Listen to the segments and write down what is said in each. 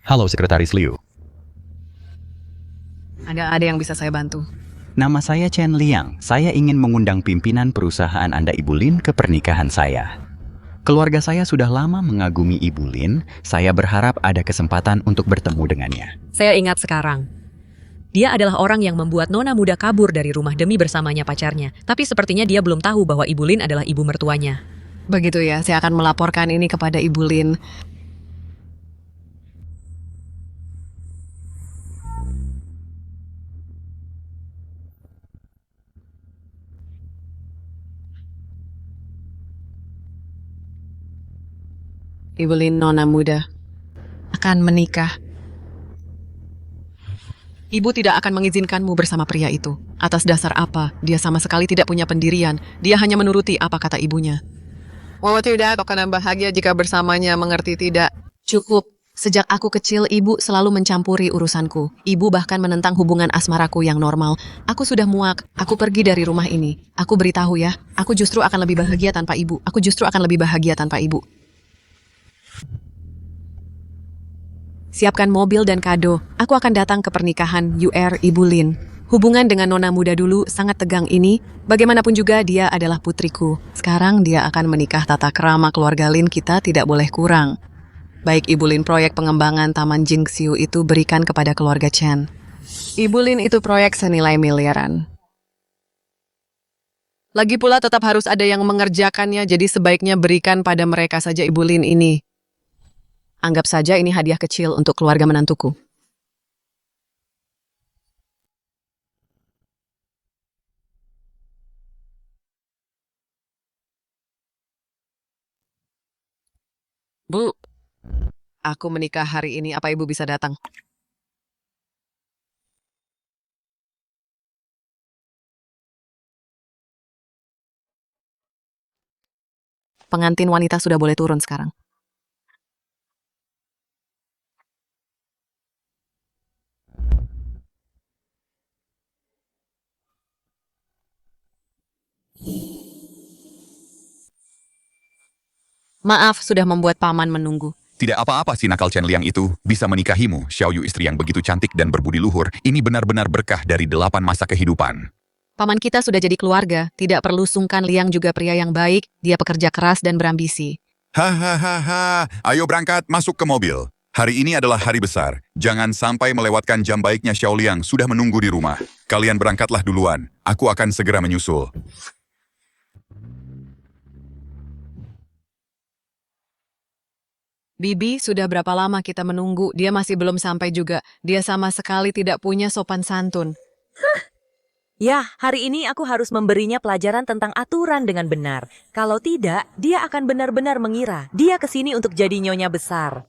Halo Sekretaris Liu. Ada yang bisa saya bantu? Nama saya Chen Liang. Saya ingin mengundang pimpinan perusahaan Anda Ibu Lin ke pernikahan saya. Keluarga saya sudah lama mengagumi Ibu Lin. Saya berharap ada kesempatan untuk bertemu dengannya. Saya ingat sekarang. Dia adalah orang yang membuat nona muda kabur dari rumah demi bersamanya pacarnya. Tapi sepertinya dia belum tahu bahwa Ibu Lin adalah ibu mertuanya. Begitu ya, saya akan melaporkan ini kepada Ibu Lin. Ibu Lin nona muda akan menikah. Ibu tidak akan mengizinkanmu bersama pria itu. Atas dasar apa? Dia sama sekali tidak punya pendirian. Dia hanya menuruti apa kata ibunya. Oh tidak, kau akan bahagia jika bersamanya, mengerti tidak? Cukup. Sejak aku kecil, ibu selalu mencampuri urusanku. Ibu bahkan menentang hubungan asmaraku yang normal. Aku sudah muak. Aku pergi dari rumah ini. Aku beritahu ya, aku justru akan lebih bahagia tanpa ibu. Aku justru akan lebih bahagia tanpa ibu. Siapkan mobil dan kado. Aku akan datang ke pernikahan UR Ibu Lin. Hubungan dengan nona muda dulu sangat tegang ini. Bagaimanapun juga dia adalah putriku. Sekarang dia akan menikah, tata krama keluarga Lin kita tidak boleh kurang. Baik Ibu Lin, proyek pengembangan Taman Jingxiu itu berikan kepada keluarga Chen. Ibu Lin itu proyek senilai miliaran. Lagi pula tetap harus ada yang mengerjakannya, jadi sebaiknya berikan pada mereka saja Ibu Lin ini. Anggap saja ini hadiah kecil untuk keluarga menantuku. Bu, aku menikah hari ini. Apa Ibu bisa datang? Pengantin wanita sudah boleh turun sekarang. Maaf, sudah membuat paman menunggu. Tidak apa-apa si nakal Chen Liang itu bisa menikahimu, Xiao Yu, istri yang begitu cantik dan berbudi luhur. Ini benar-benar berkah dari 8 masa kehidupan. Paman kita sudah jadi keluarga, tidak perlu sungkan. Liang juga pria yang baik, dia pekerja keras dan berambisi. Hahaha, ayo berangkat masuk ke mobil. Hari ini adalah hari besar. Jangan sampai melewatkan jam baiknya. Xiao Liang sudah menunggu di rumah. Kalian berangkatlah duluan. Aku akan segera menyusul. Bibi, sudah berapa lama kita menunggu? Dia masih belum sampai juga. Dia sama sekali tidak punya sopan santun. Ya, hari ini aku harus memberinya pelajaran tentang aturan dengan benar. Kalau tidak, dia akan benar-benar mengira dia kesini untuk jadi nyonya besar.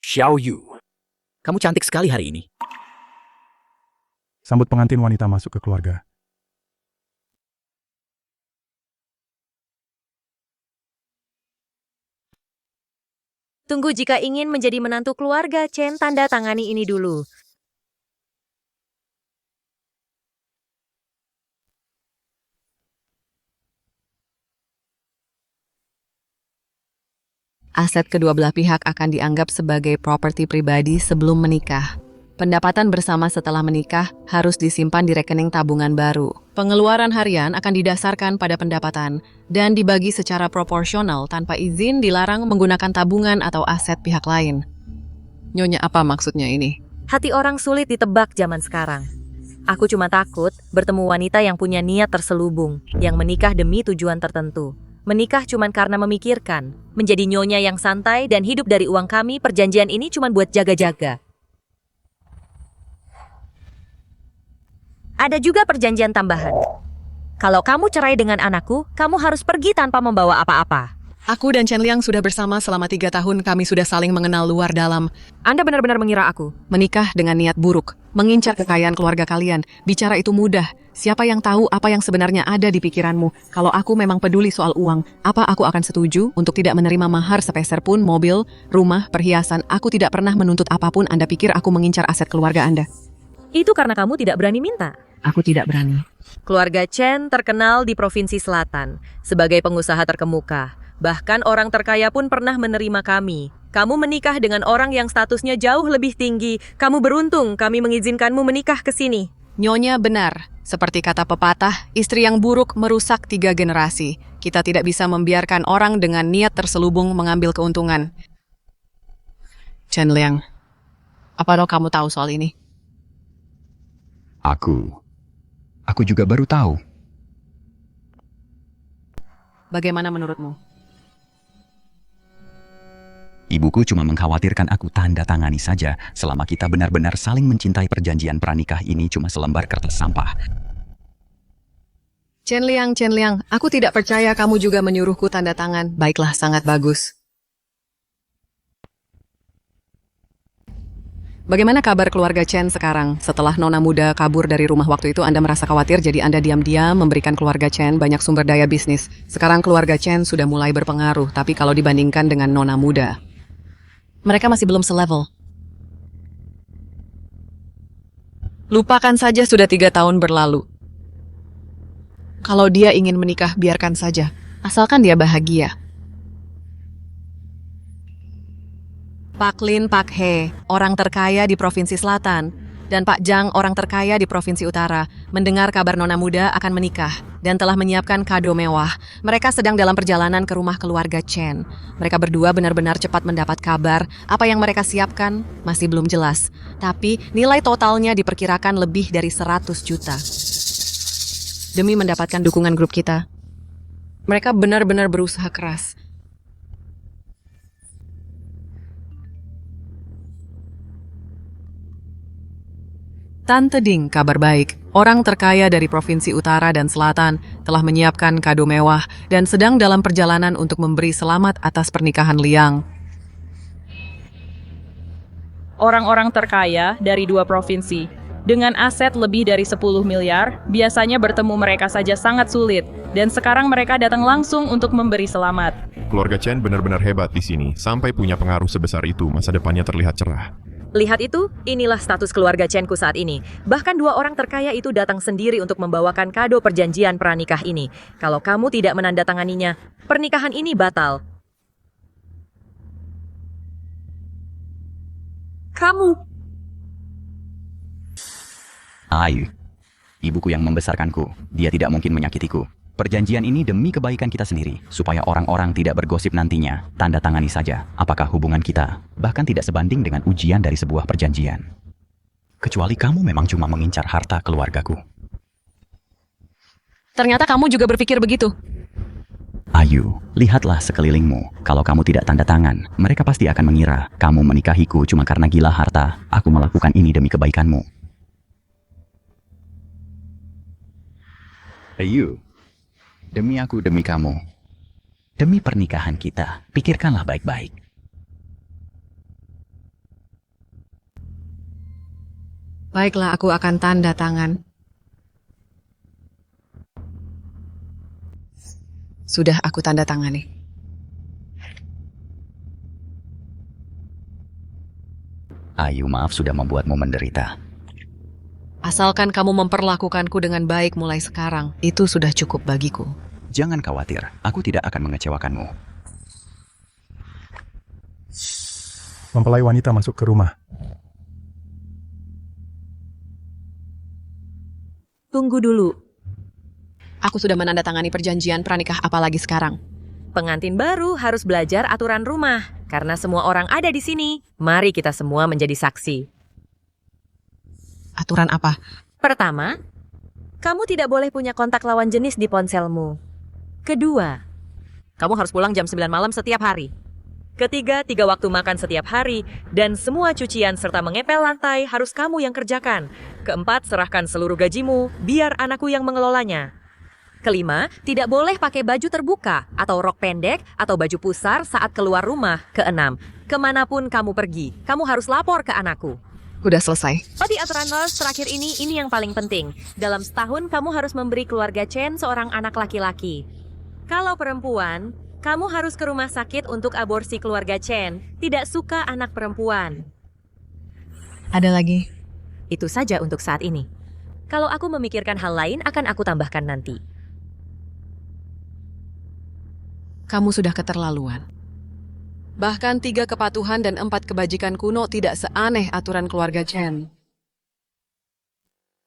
Xiao Yu. Kamu cantik sekali hari ini. Sambut pengantin wanita masuk ke keluarga. Tunggu, jika ingin menjadi menantu keluarga Chen, tanda tangani ini dulu. Aset kedua belah pihak akan dianggap sebagai properti pribadi sebelum menikah. Pendapatan bersama setelah menikah harus disimpan di rekening tabungan baru. Pengeluaran harian akan didasarkan pada pendapatan dan dibagi secara proporsional tanpa izin, dilarang menggunakan tabungan atau aset pihak lain. Nyonya, apa maksudnya ini? Hati orang sulit ditebak zaman sekarang. Aku cuma takut bertemu wanita yang punya niat terselubung, yang menikah demi tujuan tertentu. Menikah cuma karena memikirkan, menjadi nyonya yang santai dan hidup dari uang kami. Perjanjian ini cuma buat jaga-jaga. Ada juga perjanjian tambahan. Kalau kamu cerai dengan anakku, kamu harus pergi tanpa membawa apa-apa. Aku dan Chen Liang sudah bersama selama 3 tahun. Kami sudah saling mengenal luar dalam. Anda benar-benar mengira aku. Menikah dengan niat buruk, mengincar kekayaan keluarga kalian. Bicara itu mudah. Siapa yang tahu apa yang sebenarnya ada di pikiranmu? Kalau aku memang peduli soal uang, apa aku akan setuju untuk tidak menerima mahar sepeser pun, mobil, rumah, perhiasan? Aku tidak pernah menuntut apapun. Anda pikir aku mengincar aset keluarga Anda? Itu karena kamu tidak berani minta. Aku tidak berani. Keluarga Chen terkenal di Provinsi Selatan sebagai pengusaha terkemuka. Bahkan orang terkaya pun pernah menerima kami. Kamu menikah dengan orang yang statusnya jauh lebih tinggi. Kamu beruntung kami mengizinkanmu menikah ke sini. Nyonya benar. Seperti kata pepatah, istri yang buruk merusak 3 generasi. Kita tidak bisa membiarkan orang dengan niat terselubung mengambil keuntungan. Chen Liang, apa kamu tahu soal ini? Aku juga baru tahu. Bagaimana menurutmu? Ibuku cuma mengkhawatirkan aku tanda tangani saja selama kita benar-benar saling mencintai. Perjanjian pranikah ini cuma selembar kertas sampah. Chen Liang, aku tidak percaya kamu juga menyuruhku tanda tangan. Baiklah, sangat bagus. Bagaimana kabar keluarga Chen sekarang? Setelah nona muda kabur dari rumah waktu itu, Anda merasa khawatir, jadi Anda diam-diam memberikan keluarga Chen banyak sumber daya bisnis. Sekarang keluarga Chen sudah mulai berpengaruh, tapi kalau dibandingkan dengan nona muda, mereka masih belum selevel. Lupakan saja, sudah 3 tahun berlalu. Kalau dia ingin menikah, biarkan saja. Asalkan dia bahagia. Pak Lin Pak He, orang terkaya di Provinsi Selatan, dan Pak Zhang, orang terkaya di Provinsi Utara, mendengar kabar nona muda akan menikah dan telah menyiapkan kado mewah. Mereka sedang dalam perjalanan ke rumah keluarga Chen. Mereka berdua benar-benar cepat mendapat kabar. Apa yang mereka siapkan masih belum jelas. Tapi nilai totalnya diperkirakan lebih dari 100 juta. Demi mendapatkan dukungan grup kita, mereka benar-benar berusaha keras. Tante Ding, kabar baik. Orang terkaya dari Provinsi Utara dan Selatan telah menyiapkan kado mewah dan sedang dalam perjalanan untuk memberi selamat atas pernikahan Liang. Orang-orang terkaya dari 2 provinsi, dengan aset lebih dari 10 miliar, biasanya bertemu mereka saja sangat sulit, dan sekarang mereka datang langsung untuk memberi selamat. Keluarga Chen benar-benar hebat di sini, sampai punya pengaruh sebesar itu, masa depannya terlihat cerah. Lihat itu, inilah status keluarga Chen-ku saat ini. Bahkan 2 orang terkaya itu datang sendiri untuk membawakan kado perjanjian pranikah ini. Kalau kamu tidak menandatanganinya, pernikahan ini batal. Kamu... Ayu, ibuku yang membesarkanku. Dia tidak mungkin menyakitiku. Perjanjian ini demi kebaikan kita sendiri, supaya orang-orang tidak bergosip nantinya. Tanda tangani saja, apakah hubungan kita bahkan tidak sebanding dengan ujian dari sebuah perjanjian. Kecuali kamu memang cuma mengincar harta keluargaku. Ternyata kamu juga berpikir begitu. Ayu, lihatlah sekelilingmu. Kalau kamu tidak tanda tangan, mereka pasti akan mengira kamu menikahiku cuma karena gila harta. Aku melakukan ini demi kebaikanmu. Ayu, demi aku, demi kamu, demi pernikahan kita, pikirkanlah baik-baik. Baiklah, aku akan tanda tangan. Sudah aku tanda tangani. Ayu, maaf sudah membuatmu menderita. Asalkan kamu memperlakukanku dengan baik mulai sekarang, itu sudah cukup bagiku. Jangan khawatir, aku tidak akan mengecewakanmu. Mempelai wanita masuk ke rumah. Tunggu dulu. Aku sudah menandatangani perjanjian pranikah, apalagi sekarang. Pengantin baru harus belajar aturan rumah. Karena semua orang ada di sini, mari kita semua menjadi saksi. Aturan apa? Pertama, kamu tidak boleh punya kontak lawan jenis di ponselmu. Kedua, kamu harus pulang jam 9 malam setiap hari. Ketiga, 3 waktu makan setiap hari, dan semua cucian serta mengepel lantai harus kamu yang kerjakan. Keempat, serahkan seluruh gajimu, biar anakku yang mengelolanya. Kelima, tidak boleh pakai baju terbuka, atau rok pendek, atau baju pusar saat keluar rumah. Keenam, kemanapun kamu pergi, kamu harus lapor ke anakku. Udah selesai. Di aturan Nurse terakhir ini yang paling penting. Dalam setahun, kamu harus memberi keluarga Chen seorang anak laki-laki. Kalau perempuan, kamu harus ke rumah sakit untuk aborsi keluarga Chen. Tidak suka anak perempuan. Ada lagi. Itu saja untuk saat ini. Kalau aku memikirkan hal lain, akan aku tambahkan nanti. Kamu sudah keterlaluan. Bahkan 3 kepatuhan dan 4 kebajikan kuno tidak seaneh aturan keluarga Chen.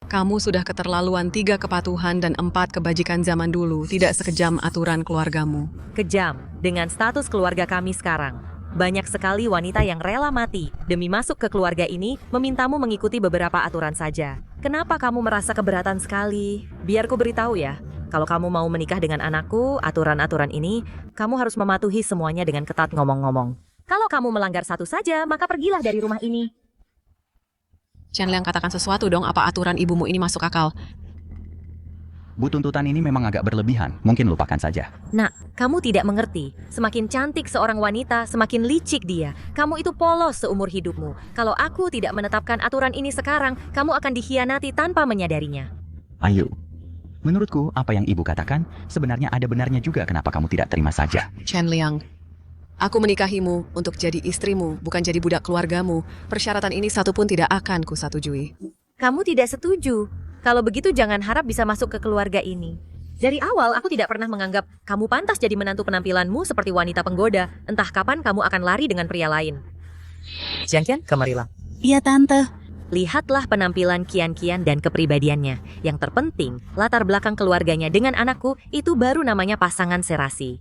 Kamu sudah keterlaluan 3 kepatuhan dan 4 kebajikan zaman dulu, tidak sekejam aturan keluargamu. Kejam, dengan status keluarga kami sekarang. Banyak sekali wanita yang rela mati demi masuk ke keluarga ini, memintamu mengikuti beberapa aturan saja. Kenapa kamu merasa keberatan sekali? Biar ku beritahu ya, kalau kamu mau menikah dengan anakku, aturan-aturan ini, kamu harus mematuhi semuanya dengan ketat ngomong-ngomong. Kalau kamu melanggar satu saja, maka pergilah dari rumah ini. Chen Liang, katakan sesuatu dong, apa aturan ibumu ini masuk akal? Bu, tuntutan ini memang agak berlebihan. Mungkin lupakan saja. Nak, kamu tidak mengerti. Semakin cantik seorang wanita, semakin licik dia. Kamu itu polos seumur hidupmu. Kalau aku tidak menetapkan aturan ini sekarang, kamu akan dikhianati tanpa menyadarinya. Ayu, menurutku apa yang ibu katakan sebenarnya ada benarnya juga. Kenapa kamu tidak terima saja? Chen Liang, aku menikahimu untuk jadi istrimu, bukan jadi budak keluargamu. Persyaratan ini satu pun tidak akan kusetujui. Kamu tidak setuju. Kalau begitu jangan harap bisa masuk ke keluarga ini. Dari awal aku tidak pernah menganggap kamu pantas jadi menantu penampilanmu seperti wanita penggoda. Entah kapan kamu akan lari dengan pria lain. Qian, kemarilah. Iya, Tante. Lihatlah penampilan Qian dan kepribadiannya. Yang terpenting, latar belakang keluarganya dengan anakku itu baru namanya pasangan serasi.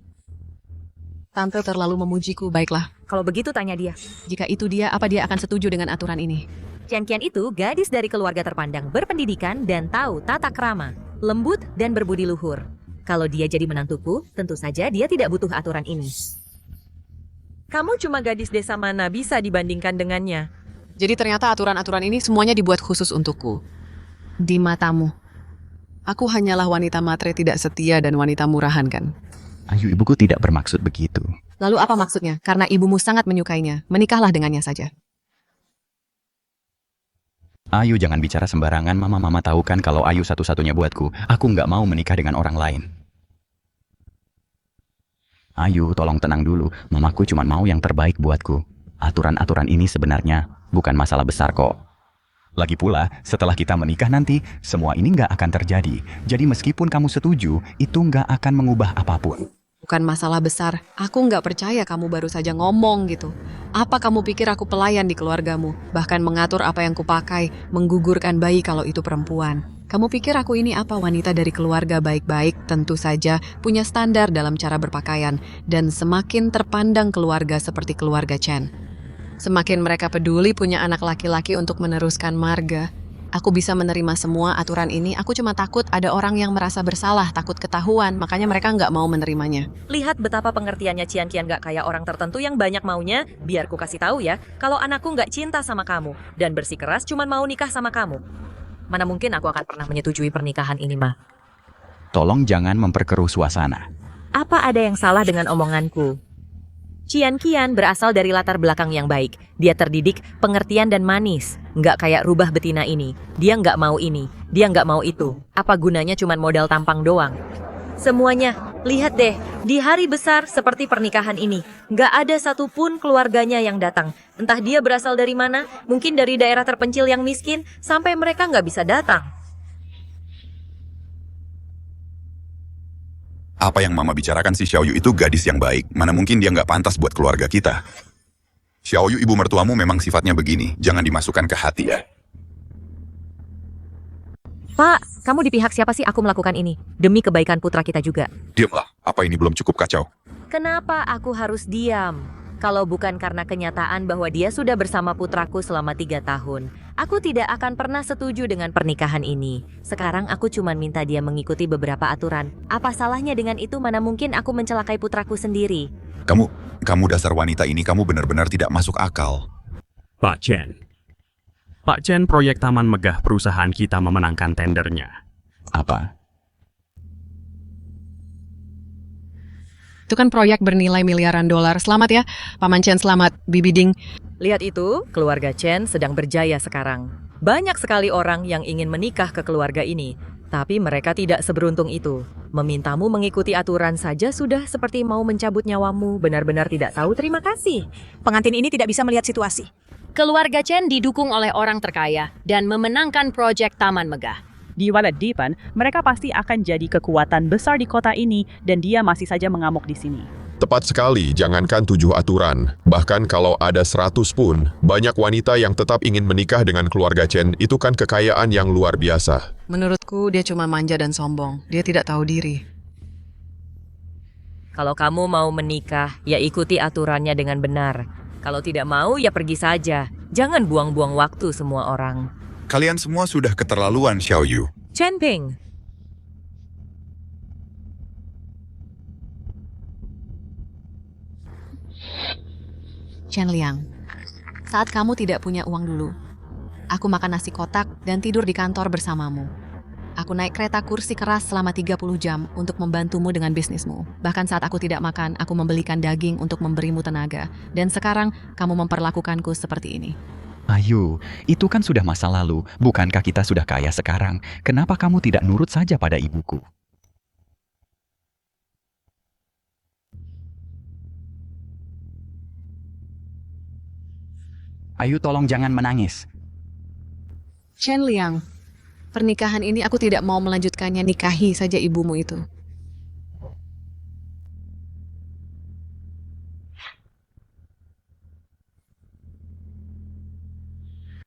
Tante terlalu memujiku, baiklah. Kalau begitu tanya dia. Jika itu dia, apa dia akan setuju dengan aturan ini? Qian itu gadis dari keluarga terpandang, berpendidikan dan tahu tata krama, lembut dan berbudi luhur. Kalau dia jadi menantuku, tentu saja dia tidak butuh aturan ini. Kamu cuma gadis desa mana bisa dibandingkan dengannya? Jadi ternyata aturan-aturan ini semuanya dibuat khusus untukku. Di matamu, aku hanyalah wanita matre tidak setia dan wanita murahan, kan? Ayu, ibuku tidak bermaksud begitu. Lalu apa maksudnya? Karena ibumu sangat menyukainya, menikahlah dengannya saja. Ayu, jangan bicara sembarangan. Mama tahu kan kalau Ayu satu-satunya buatku. Aku nggak mau menikah dengan orang lain. Ayu, tolong tenang dulu. Mamaku cuma mau yang terbaik buatku. Aturan-aturan ini sebenarnya bukan masalah besar kok. Lagi pula, setelah kita menikah nanti, semua ini nggak akan terjadi. Jadi meskipun kamu setuju, itu nggak akan mengubah apapun. Bukan masalah besar, aku nggak percaya kamu baru saja ngomong gitu. Apa kamu pikir aku pelayan di keluargamu? Bahkan mengatur apa yang kupakai, menggugurkan bayi kalau itu perempuan. Kamu pikir aku ini apa? Wanita dari keluarga baik-baik, tentu saja punya standar dalam cara berpakaian. Dan semakin terpandang keluarga seperti keluarga Chen, semakin mereka peduli punya anak laki-laki untuk meneruskan marga. Aku bisa menerima semua aturan ini, aku cuma takut ada orang yang merasa bersalah, takut ketahuan, makanya mereka nggak mau menerimanya. Lihat betapa pengertiannya Qian nggak kayak orang tertentu yang banyak maunya. Biar ku kasih tahu ya, kalau anakku nggak cinta sama kamu dan bersikeras cuma mau nikah sama kamu. Mana mungkin aku akan pernah menyetujui pernikahan ini, Ma. Tolong jangan memperkeruh suasana. Apa ada yang salah dengan omonganku? Qian berasal dari latar belakang yang baik. Dia terdidik, pengertian dan manis. Nggak kayak rubah betina ini. Dia nggak mau ini, dia nggak mau itu. Apa gunanya cuman modal tampang doang? Semuanya, lihat deh, di hari besar seperti pernikahan ini, nggak ada satupun keluarganya yang datang. Entah dia berasal dari mana, mungkin dari daerah terpencil yang miskin, sampai mereka nggak bisa datang. Apa yang Mama bicarakan si Xiaoyu itu gadis yang baik. Mana mungkin dia nggak pantas buat keluarga kita. Xiaoyu, ibu mertuamu memang sifatnya begini. Jangan dimasukkan ke hati ya. Pak, kamu di pihak siapa sih aku melakukan ini? Demi kebaikan putra kita juga. Diamlah, apa ini belum cukup kacau? Kenapa aku harus diam? Kalau bukan karena kenyataan bahwa dia sudah bersama putraku selama 3 tahun, aku tidak akan pernah setuju dengan pernikahan ini. Sekarang aku cuma minta dia mengikuti beberapa aturan. Apa salahnya dengan itu? Mana mungkin aku mencelakai putraku sendiri? Kamu dasar wanita ini, kamu benar-benar tidak masuk akal. Pak Chen, proyek taman megah perusahaan kita memenangkan tendernya. Apa? Itu kan proyek bernilai miliaran dolar. Selamat ya, Paman Chen, selamat, Bibi Ding. Lihat itu, keluarga Chen sedang berjaya sekarang. Banyak sekali orang yang ingin menikah ke keluarga ini, tapi mereka tidak seberuntung itu. Memintamu mengikuti aturan saja sudah seperti mau mencabut nyawamu. Benar-benar tidak tahu terima kasih. Pengantin ini tidak bisa melihat situasi. Keluarga Chen didukung oleh orang terkaya dan memenangkan proyek Taman Megah. Di Depan, mereka pasti akan jadi kekuatan besar di kota ini dan dia masih saja mengamuk di sini. Tepat sekali, jangankan 7 aturan. Bahkan kalau ada 100 pun, banyak wanita yang tetap ingin menikah dengan keluarga Chen. Itu kan kekayaan yang luar biasa. Menurutku dia cuma manja dan sombong. Dia tidak tahu diri. Kalau kamu mau menikah, ya ikuti aturannya dengan benar. Kalau tidak mau, ya pergi saja. Jangan buang-buang waktu semua orang. Kalian semua sudah keterlaluan, Xiao Yu. Chen Ping. Chen Liang, saat kamu tidak punya uang dulu, aku makan nasi kotak dan tidur di kantor bersamamu. Aku naik kereta kursi keras selama 30 jam untuk membantumu dengan bisnismu. Bahkan saat aku tidak makan, aku membelikan daging untuk memberimu tenaga. Dan sekarang, kamu memperlakukanku seperti ini. Ayu, itu kan sudah masa lalu. Bukankah kita sudah kaya sekarang? Kenapa kamu tidak nurut saja pada ibuku? Ayu, tolong jangan menangis. Chen Liang, pernikahan ini aku tidak mau melanjutkannya, nikahi saja ibumu itu.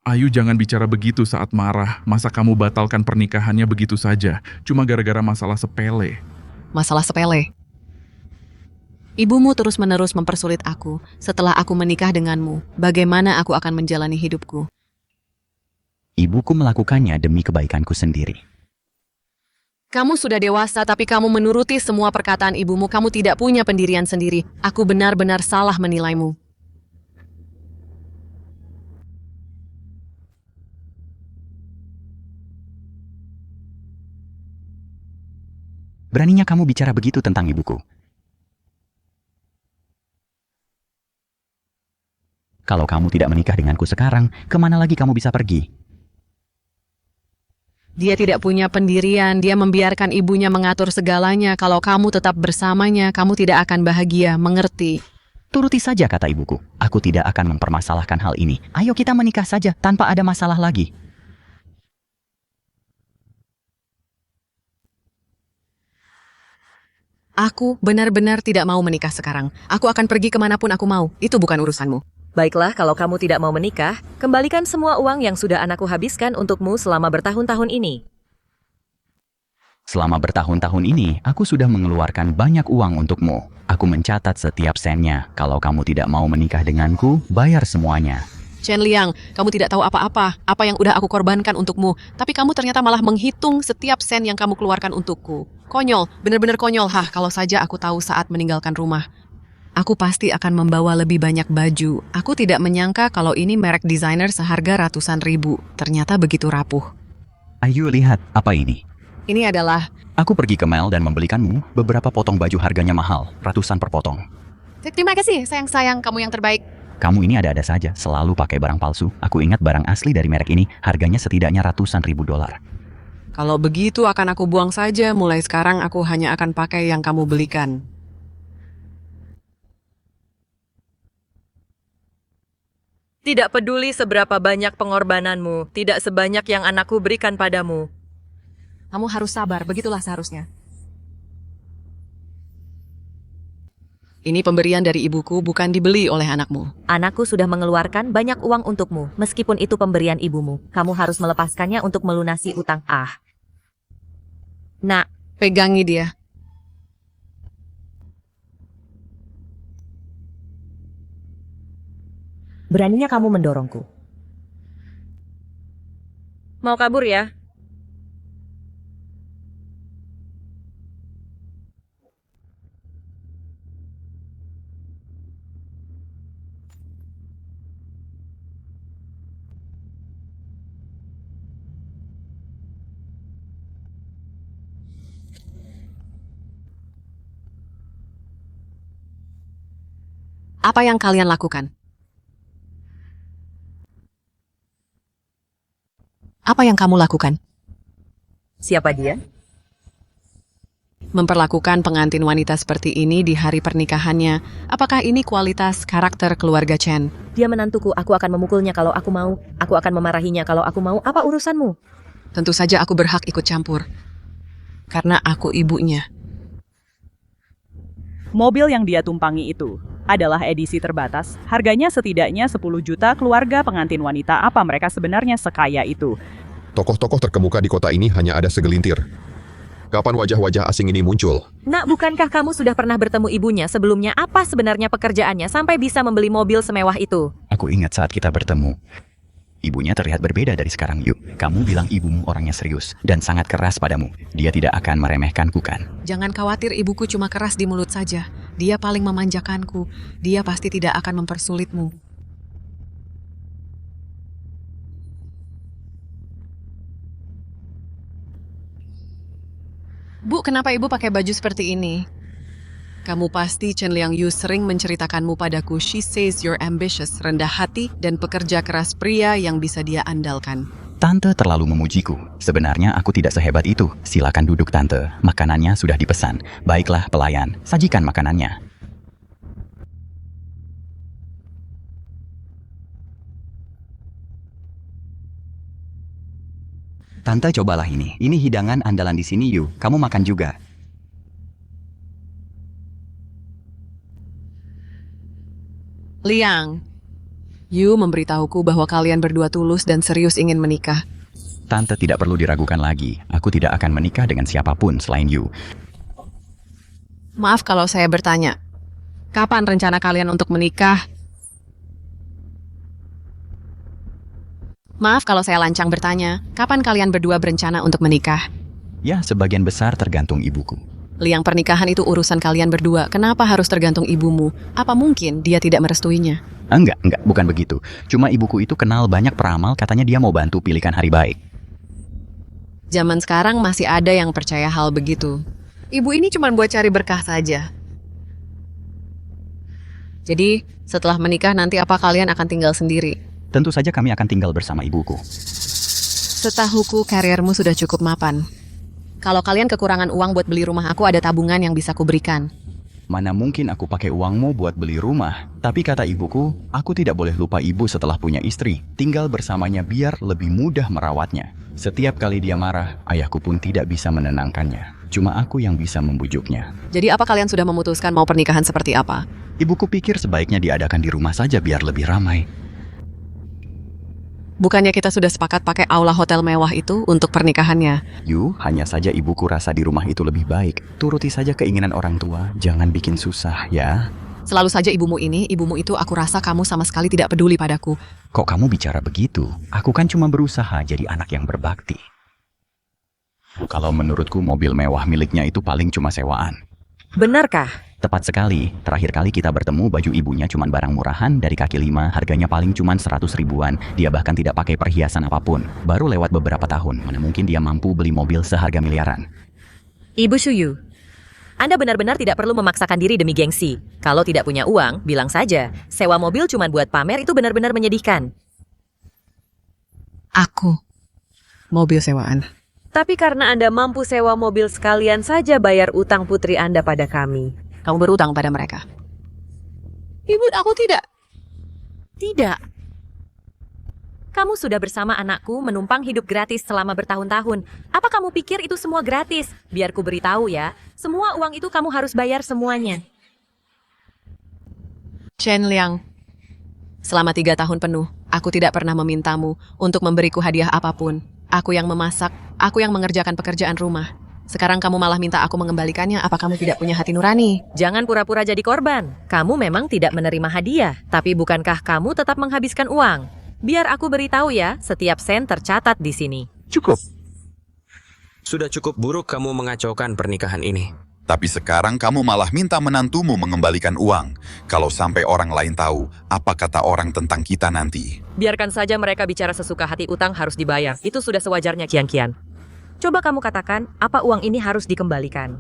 Ayu, jangan bicara begitu saat marah. Masa kamu batalkan pernikahannya begitu saja, cuma gara-gara masalah sepele? Masalah sepele. Ibumu terus-menerus mempersulit aku setelah aku menikah denganmu. Bagaimana aku akan menjalani hidupku? Ibuku melakukannya demi kebaikanku sendiri. Kamu sudah dewasa, tapi kamu menuruti semua perkataan ibumu. Kamu tidak punya pendirian sendiri. Aku benar-benar salah menilaimu. Beraninya kamu bicara begitu tentang ibuku? Kalau kamu tidak menikah denganku sekarang, kemana lagi kamu bisa pergi? Dia tidak punya pendirian, dia membiarkan ibunya mengatur segalanya. Kalau kamu tetap bersamanya, kamu tidak akan bahagia, mengerti? Turuti saja kata ibuku. Aku tidak akan mempermasalahkan hal ini. Ayo kita menikah saja tanpa ada masalah lagi. Aku benar-benar tidak mau menikah sekarang. Aku akan pergi kemanapun aku mau. Itu bukan urusanmu. Baiklah, kalau kamu tidak mau menikah, kembalikan semua uang yang sudah anakku habiskan untukmu selama bertahun-tahun ini. Selama bertahun-tahun ini, aku sudah mengeluarkan banyak uang untukmu. Aku mencatat setiap sennya. Kalau kamu tidak mau menikah denganku, bayar semuanya. Chen Liang, kamu tidak tahu apa-apa, apa yang udah aku korbankan untukmu. Tapi kamu ternyata malah menghitung setiap sen yang kamu keluarkan untukku. Konyol, benar-benar konyol. Kalau saja aku tahu saat meninggalkan rumah. Aku pasti akan membawa lebih banyak baju. Aku tidak menyangka kalau ini merek desainer seharga ratusan ribu. Ternyata begitu rapuh. Ayo lihat, apa ini? Ini adalah... Aku pergi ke mall dan membelikanmu beberapa potong baju harganya mahal, ratusan per potong. Terima kasih, sayang-sayang, kamu yang terbaik. Kamu ini ada-ada saja, selalu pakai barang palsu. Aku ingat barang asli dari merek ini, harganya setidaknya ratusan ribu dolar. Kalau begitu akan aku buang saja, mulai sekarang aku hanya akan pakai yang kamu belikan. Tidak peduli seberapa banyak pengorbananmu, tidak sebanyak yang anakku berikan padamu. Kamu harus sabar, begitulah seharusnya. Ini pemberian dari ibuku, bukan dibeli oleh anakmu. Anakku sudah mengeluarkan banyak uang untukmu, meskipun itu pemberian ibumu. Kamu harus melepaskannya untuk melunasi utang. Nak, pegangi dia. Beraninya kamu mendorongku. Mau kabur ya? Apa yang kalian lakukan? Apa yang kamu lakukan? Siapa dia? Memperlakukan pengantin wanita seperti ini di hari pernikahannya, apakah ini kualitas karakter keluarga Chen? Dia menantuku, aku akan memukulnya kalau aku mau. Aku akan memarahinya kalau aku mau. Apa urusanmu? Tentu saja aku berhak ikut campur. Karena aku ibunya. Mobil yang dia tumpangi itu adalah edisi terbatas. Harganya setidaknya 10 juta. Keluarga pengantin wanita, apa mereka sebenarnya sekaya itu? Tokoh-tokoh terkemuka di kota ini hanya ada segelintir. Kapan wajah-wajah asing ini muncul? Nak, bukankah kamu sudah pernah bertemu ibunya sebelumnya? Apa sebenarnya pekerjaannya sampai bisa membeli mobil semewah itu? Aku ingat saat kita bertemu. Ibunya terlihat berbeda dari sekarang, Yu. Kamu bilang ibumu orangnya serius dan sangat keras padamu. Dia tidak akan meremehkanku, kan? Jangan khawatir, ibuku cuma keras di mulut saja. Dia paling memanjakanku. Dia pasti tidak akan mempersulitmu. Bu, kenapa ibu pakai baju seperti ini? Kamu pasti Chen Liang Yu sering menceritakanmu padaku. She says you're ambitious, rendah hati, dan pekerja keras pria yang bisa dia andalkan. Tante terlalu memujiku. Sebenarnya aku tidak sehebat itu. Silakan duduk, Tante. Makanannya sudah dipesan. Baiklah, pelayan. Sajikan makanannya. Tante, cobalah ini. Ini hidangan andalan di sini, Yu. Kamu makan juga. Liang, Yu memberitahuku bahwa kalian berdua tulus dan serius ingin menikah. Tante tidak perlu diragukan lagi. Aku tidak akan menikah dengan siapapun selain Yu. Maaf kalau saya bertanya, kapan rencana kalian untuk menikah? Maaf kalau saya lancang bertanya, kapan kalian berdua berencana untuk menikah? Ya, sebagian besar tergantung ibuku. Liang, pernikahan itu urusan kalian berdua. Kenapa harus tergantung ibumu? Apa mungkin dia tidak merestuinya? Enggak, bukan begitu. Cuma ibuku itu kenal banyak peramal, katanya dia mau bantu pilihkan hari baik. Zaman sekarang masih ada yang percaya hal begitu. Ibu ini cuma buat cari berkah saja. Jadi, setelah menikah nanti apa kalian akan tinggal sendiri? Tentu saja kami akan tinggal bersama ibuku. Setahuku karirmu sudah cukup mapan. Kalau kalian kekurangan uang buat beli rumah, aku ada tabungan yang bisa kuberikan. Mana mungkin aku pakai uangmu buat beli rumah? Tapi kata ibuku, aku tidak boleh lupa ibu setelah punya istri. Tinggal bersamanya biar lebih mudah merawatnya. Setiap kali dia marah, ayahku pun tidak bisa menenangkannya. Cuma aku yang bisa membujuknya. Jadi apa kalian sudah memutuskan mau pernikahan seperti apa? Ibuku pikir sebaiknya diadakan di rumah saja biar lebih ramai. Bukannya kita sudah sepakat pakai aula hotel mewah itu untuk pernikahannya? Yu, hanya saja ibuku rasa di rumah itu lebih baik. Turuti saja keinginan orang tua, jangan bikin susah, ya. Selalu saja ibumu itu aku rasa kamu sama sekali tidak peduli padaku. Kok kamu bicara begitu? Aku kan cuma berusaha jadi anak yang berbakti. Kalau menurutku mobil mewah miliknya itu paling cuma sewaan. Benarkah? Tepat sekali. Terakhir kali kita bertemu, baju ibunya cuma barang murahan dari kaki lima, harganya paling cuma 100 ribuan. Dia bahkan tidak pakai perhiasan apapun. Baru lewat beberapa tahun, mana mungkin dia mampu beli mobil seharga miliaran. Ibu Shuyu, Anda benar-benar tidak perlu memaksakan diri demi gengsi. Kalau tidak punya uang, bilang saja. Sewa mobil cuma buat pamer itu benar-benar menyedihkan. Aku. Mobil sewaan. Tapi karena Anda mampu sewa mobil, sekalian saja bayar utang putri Anda pada kami. Kamu berutang pada mereka. Ibu, aku tidak. Tidak. Kamu sudah bersama anakku menumpang hidup gratis selama bertahun-tahun. Apa kamu pikir itu semua gratis? Biar ku beritahu ya, semua uang itu kamu harus bayar semuanya. Chen Liang, selama 3 tahun penuh, aku tidak pernah memintamu untuk memberiku hadiah apapun. Aku yang memasak, aku yang mengerjakan pekerjaan rumah. Sekarang kamu malah minta aku mengembalikannya. Apa kamu tidak punya hati nurani? Jangan pura-pura jadi korban. Kamu memang tidak menerima hadiah, tapi bukankah kamu tetap menghabiskan uang? Biar aku beritahu ya, setiap sen tercatat di sini. Cukup. Sudah cukup buruk kamu mengacaukan pernikahan ini. Tapi sekarang kamu malah minta menantumu mengembalikan uang. Kalau sampai orang lain tahu, apa kata orang tentang kita nanti? Biarkan saja mereka bicara sesuka hati, utang harus dibayar. Itu sudah sewajarnya, Kian. Coba kamu katakan, apa uang ini harus dikembalikan?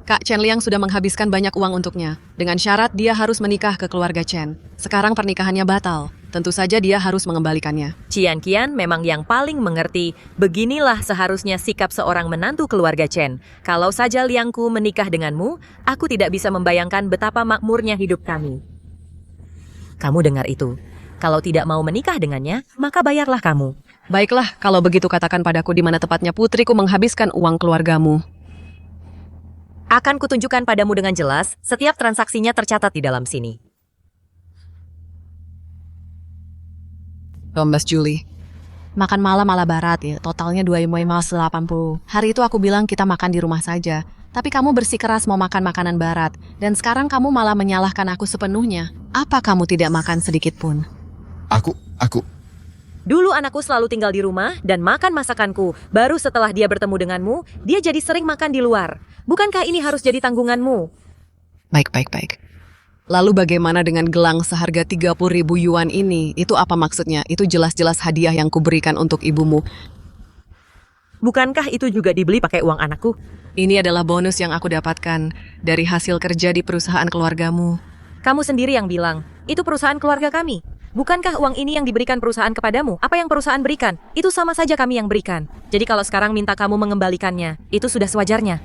Kak Chen Liang sudah menghabiskan banyak uang untuknya. Dengan syarat dia harus menikah ke keluarga Chen. Sekarang pernikahannya batal. Tentu saja dia harus mengembalikannya. Cian Qian memang yang paling mengerti. Beginilah seharusnya sikap seorang menantu keluarga Chen. Kalau saja Liangku menikah denganmu, aku tidak bisa membayangkan betapa makmurnya hidup kami. Kamu dengar itu? Kalau tidak mau menikah dengannya, maka bayarlah kamu. Baiklah, kalau begitu katakan padaku di mana tepatnya putriku menghabiskan uang keluargamu. Akan kutunjukkan padamu dengan jelas, setiap transaksinya tercatat di dalam sini. 12 Juli. Makan malam ala barat ya, totalnya 2,80. Hari itu aku bilang kita makan di rumah saja. Tapi kamu bersikeras mau makan makanan barat. Dan sekarang kamu malah menyalahkan aku sepenuhnya. Apa kamu tidak makan sedikit pun? Aku... Dulu anakku selalu tinggal di rumah dan makan masakanku. Baru setelah dia bertemu denganmu, dia jadi sering makan di luar. Bukankah ini harus jadi tanggunganmu? Baik. Lalu bagaimana dengan gelang seharga 30.000 yuan ini? Itu apa maksudnya? Itu jelas-jelas hadiah yang kuberikan untuk ibumu. Bukankah itu juga dibeli pakai uang anakku? Ini adalah bonus yang aku dapatkan dari hasil kerja di perusahaan keluargamu. Kamu sendiri yang bilang, itu perusahaan keluarga kami. Bukankah uang ini yang diberikan perusahaan kepadamu? Apa yang perusahaan berikan? Itu sama saja kami yang berikan. Jadi kalau sekarang minta kamu mengembalikannya, itu sudah sewajarnya.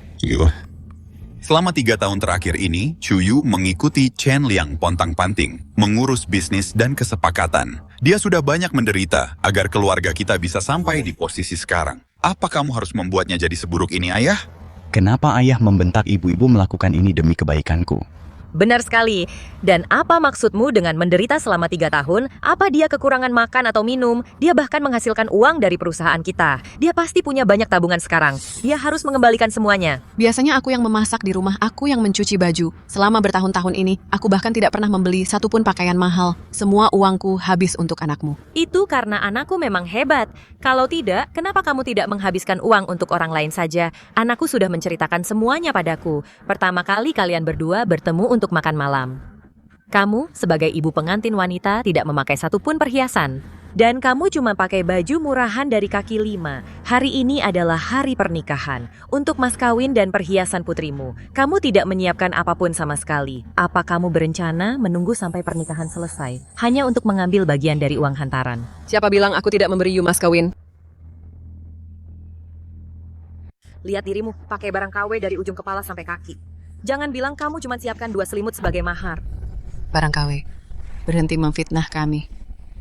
Selama 3 tahun terakhir ini, Chuyu mengikuti Chen Liang pontang-panting, mengurus bisnis dan kesepakatan. Dia sudah banyak menderita agar keluarga kita bisa sampai di posisi sekarang. Apa kamu harus membuatnya jadi seburuk ini, Ayah? Kenapa ayah membentak ibu-ibu melakukan ini demi kebaikanku? Benar sekali. Dan apa maksudmu dengan menderita selama 3 tahun? Apa dia kekurangan makan atau minum? Dia bahkan menghasilkan uang dari perusahaan kita. Dia pasti punya banyak tabungan sekarang. Dia harus mengembalikan semuanya. Biasanya aku yang memasak di rumah, aku yang mencuci baju. Selama bertahun-tahun ini, aku bahkan tidak pernah membeli satupun pakaian mahal. Semua uangku habis untuk anakmu. Itu karena anakku memang hebat. Kalau tidak, kenapa kamu tidak menghabiskan uang untuk orang lain saja? Anakku sudah menceritakan semuanya padaku. Pertama kali kalian berdua bertemu untuk makan malam. Kamu sebagai ibu pengantin wanita tidak memakai satupun perhiasan. Dan kamu cuma pakai baju murahan dari kaki 5. Hari ini adalah hari pernikahan. Untuk mas kawin dan perhiasan putrimu. Kamu tidak menyiapkan apapun sama sekali. Apa kamu berencana menunggu sampai pernikahan selesai? Hanya untuk mengambil bagian dari uang hantaran. Siapa bilang aku tidak memberi you mas kawin? Lihat dirimu, pakai barang KW dari ujung kepala sampai kaki. Jangan bilang kamu cuma siapkan 2 selimut sebagai mahar. Barang KW, berhenti memfitnah kami.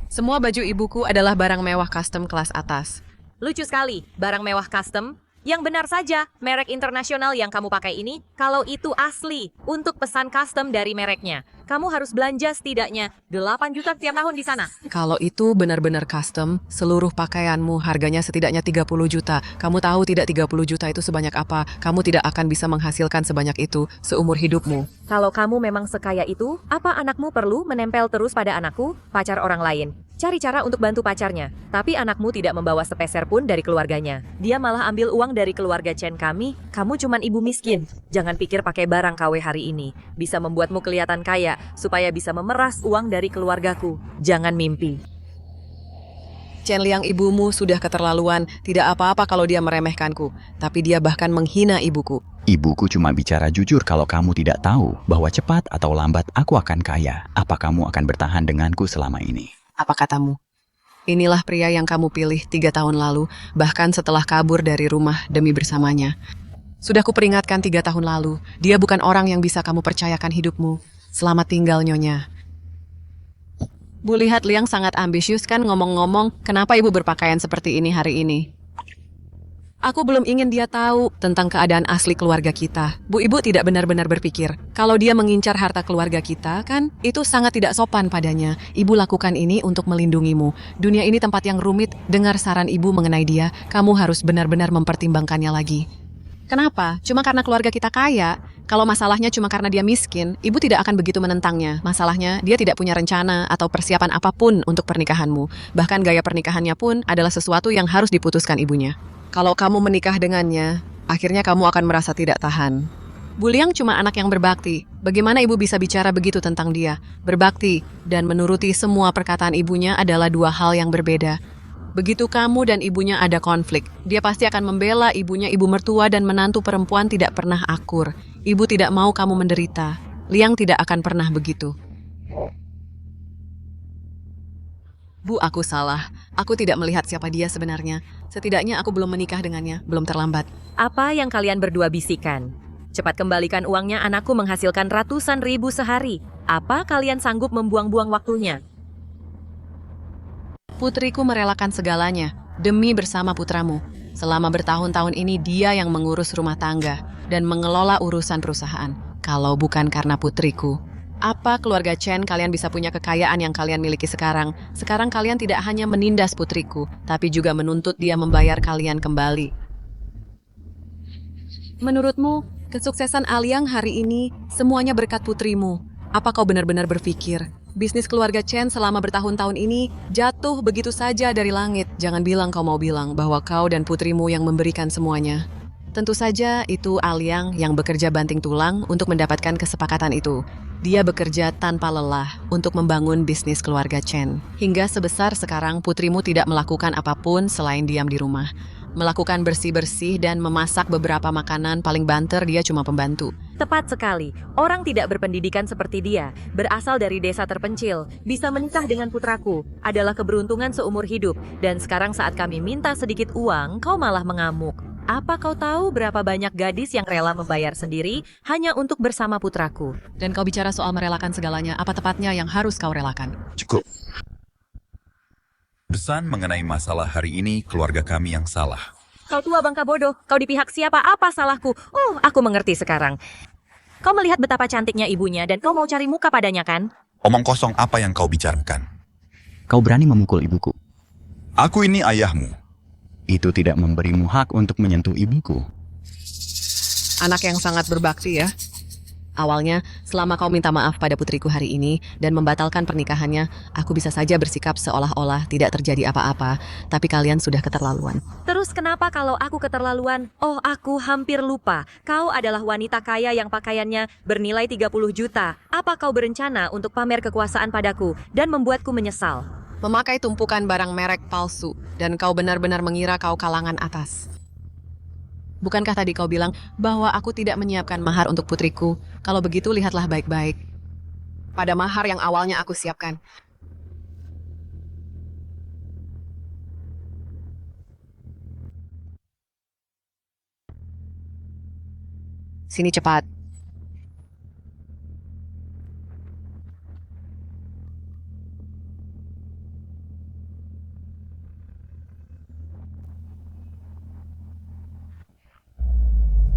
Semua baju ibuku adalah barang mewah custom kelas atas. Lucu sekali, barang mewah custom. Yang benar saja, merek internasional yang kamu pakai ini, kalau itu asli, untuk pesan custom dari mereknya. Kamu harus belanja setidaknya 8 juta tiap tahun di sana. Kalau itu benar-benar custom, seluruh pakaianmu harganya setidaknya 30 juta. Kamu tahu tidak 30 juta itu sebanyak apa? Kamu tidak akan bisa menghasilkan sebanyak itu seumur hidupmu. Kalau kamu memang sekaya itu, apa anakmu perlu menempel terus pada anakku, pacar orang lain? Cari cara untuk bantu pacarnya. Tapi anakmu tidak membawa sepeser pun dari keluarganya. Dia malah ambil uang dari keluarga Chen kami. Kamu cuman ibu miskin. Jangan pikir pakai barang KW hari ini bisa membuatmu kelihatan kaya supaya bisa memeras uang dari keluargaku. Jangan mimpi. Chen Liang ibumu sudah keterlaluan. Tidak apa-apa kalau dia meremehkanku. Tapi dia bahkan menghina ibuku. Ibuku cuma bicara jujur kalau kamu tidak tahu bahwa cepat atau lambat aku akan kaya. Apa kamu akan bertahan denganku selama ini? Apa katamu? Inilah pria yang kamu pilih 3 tahun lalu, bahkan setelah kabur dari rumah demi bersamanya. Sudah kuperingatkan 3 tahun lalu, dia bukan orang yang bisa kamu percayakan hidupmu. Selamat tinggal, Nyonya. Bu, lihat Liang sangat ambisius kan ngomong-ngomong, kenapa ibu berpakaian seperti ini hari ini? Aku belum ingin dia tahu tentang keadaan asli keluarga kita. Bu, ibu tidak benar-benar berpikir. Kalau dia mengincar harta keluarga kita, kan itu sangat tidak sopan padanya. Ibu lakukan ini untuk melindungimu. Dunia ini tempat yang rumit. Dengar saran ibu mengenai dia, kamu harus benar-benar mempertimbangkannya lagi. Kenapa? Cuma karena keluarga kita kaya. Kalau masalahnya cuma karena dia miskin, ibu tidak akan begitu menentangnya. Masalahnya, dia tidak punya rencana atau persiapan apapun untuk pernikahanmu. Bahkan gaya pernikahannya pun adalah sesuatu yang harus diputuskan ibunya. Kalau kamu menikah dengannya, akhirnya kamu akan merasa tidak tahan. Bu Liang cuma anak yang berbakti. Bagaimana ibu bisa bicara begitu tentang dia? Berbakti dan menuruti semua perkataan ibunya adalah 2 hal yang berbeda. Begitu kamu dan ibunya ada konflik, dia pasti akan membela ibunya. Ibu mertua dan menantu perempuan tidak pernah akur. Ibu tidak mau kamu menderita. Liang tidak akan pernah begitu. Bu, aku salah. Aku tidak melihat siapa dia sebenarnya. Setidaknya aku belum menikah dengannya, belum terlambat. Apa yang kalian berdua bisikan? Cepat kembalikan uangnya, anakku menghasilkan ratusan ribu sehari. Apa kalian sanggup membuang-buang waktunya? Putriku merelakan segalanya demi bersama putramu. Selama bertahun-tahun ini dia yang mengurus rumah tangga dan mengelola urusan perusahaan. Kalau bukan karena putriku, apa keluarga Chen kalian bisa punya kekayaan yang kalian miliki sekarang? Sekarang kalian tidak hanya menindas putriku, tapi juga menuntut dia membayar kalian kembali. Menurutmu, kesuksesan Aliang hari ini semuanya berkat putrimu. Apa kau benar-benar berpikir bisnis keluarga Chen selama bertahun-tahun ini jatuh begitu saja dari langit? Jangan bilang kau mau bilang bahwa kau dan putrimu yang memberikan semuanya. Tentu saja itu Aliang yang bekerja banting tulang untuk mendapatkan kesepakatan itu. Dia bekerja tanpa lelah untuk membangun bisnis keluarga Chen. Hingga sebesar sekarang putrimu tidak melakukan apapun selain diam di rumah. Melakukan bersih-bersih dan memasak beberapa makanan, paling banter dia cuma pembantu. Tepat sekali. Orang tidak berpendidikan seperti dia, berasal dari desa terpencil, bisa menikah dengan putraku, adalah keberuntungan seumur hidup. Dan sekarang saat kami minta sedikit uang, kau malah mengamuk. Apa kau tahu berapa banyak gadis yang rela membayar sendiri hanya untuk bersama putraku? Dan kau bicara soal merelakan segalanya, apa tepatnya yang harus kau relakan? Cukup. Pesan mengenai masalah hari ini, keluarga kami yang salah. Kau tua bangka bodoh, kau di pihak siapa? Apa salahku? Oh, aku mengerti sekarang. Kau melihat betapa cantiknya ibunya dan kau mau cari muka padanya, kan? Omong kosong apa yang kau bicarakan? Kau berani memukul ibuku. Aku ini ayahmu. Itu tidak memberimu hak untuk menyentuh ibuku. Anak yang sangat berbakti ya. Awalnya, selama kau minta maaf pada putriku hari ini dan membatalkan pernikahannya, aku bisa saja bersikap seolah-olah tidak terjadi apa-apa, tapi kalian sudah keterlaluan. Terus kenapa kalau aku keterlaluan? Oh, aku hampir lupa. Kau adalah wanita kaya yang pakaiannya bernilai 30 juta. Apa kau berencana untuk pamer kekuasaan padaku dan membuatku menyesal? Memakai tumpukan barang merek palsu, dan kau benar-benar mengira kau kalangan atas. Bukankah tadi kau bilang bahwa aku tidak menyiapkan mahar untuk putriku? Kalau begitu, lihatlah baik-baik pada mahar yang awalnya aku siapkan. Sini cepat.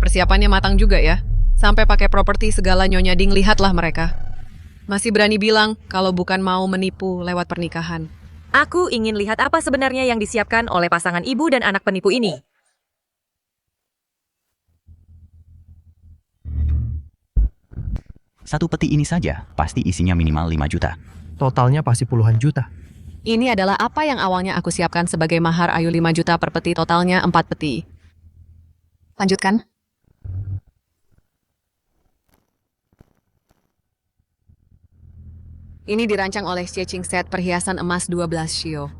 Persiapannya matang juga ya. Sampai pakai properti segala Nyonya Ding, lihatlah mereka. Masih berani bilang kalau bukan mau menipu lewat pernikahan. Aku ingin lihat apa sebenarnya yang disiapkan oleh pasangan ibu dan anak penipu ini. Satu peti ini saja, pasti isinya minimal 5 juta. Totalnya pasti puluhan juta. Ini adalah apa yang awalnya aku siapkan sebagai mahar Ayu 5 juta per peti, totalnya 4 peti. Lanjutkan. Ini dirancang oleh Xie Qing set perhiasan emas 12 shio.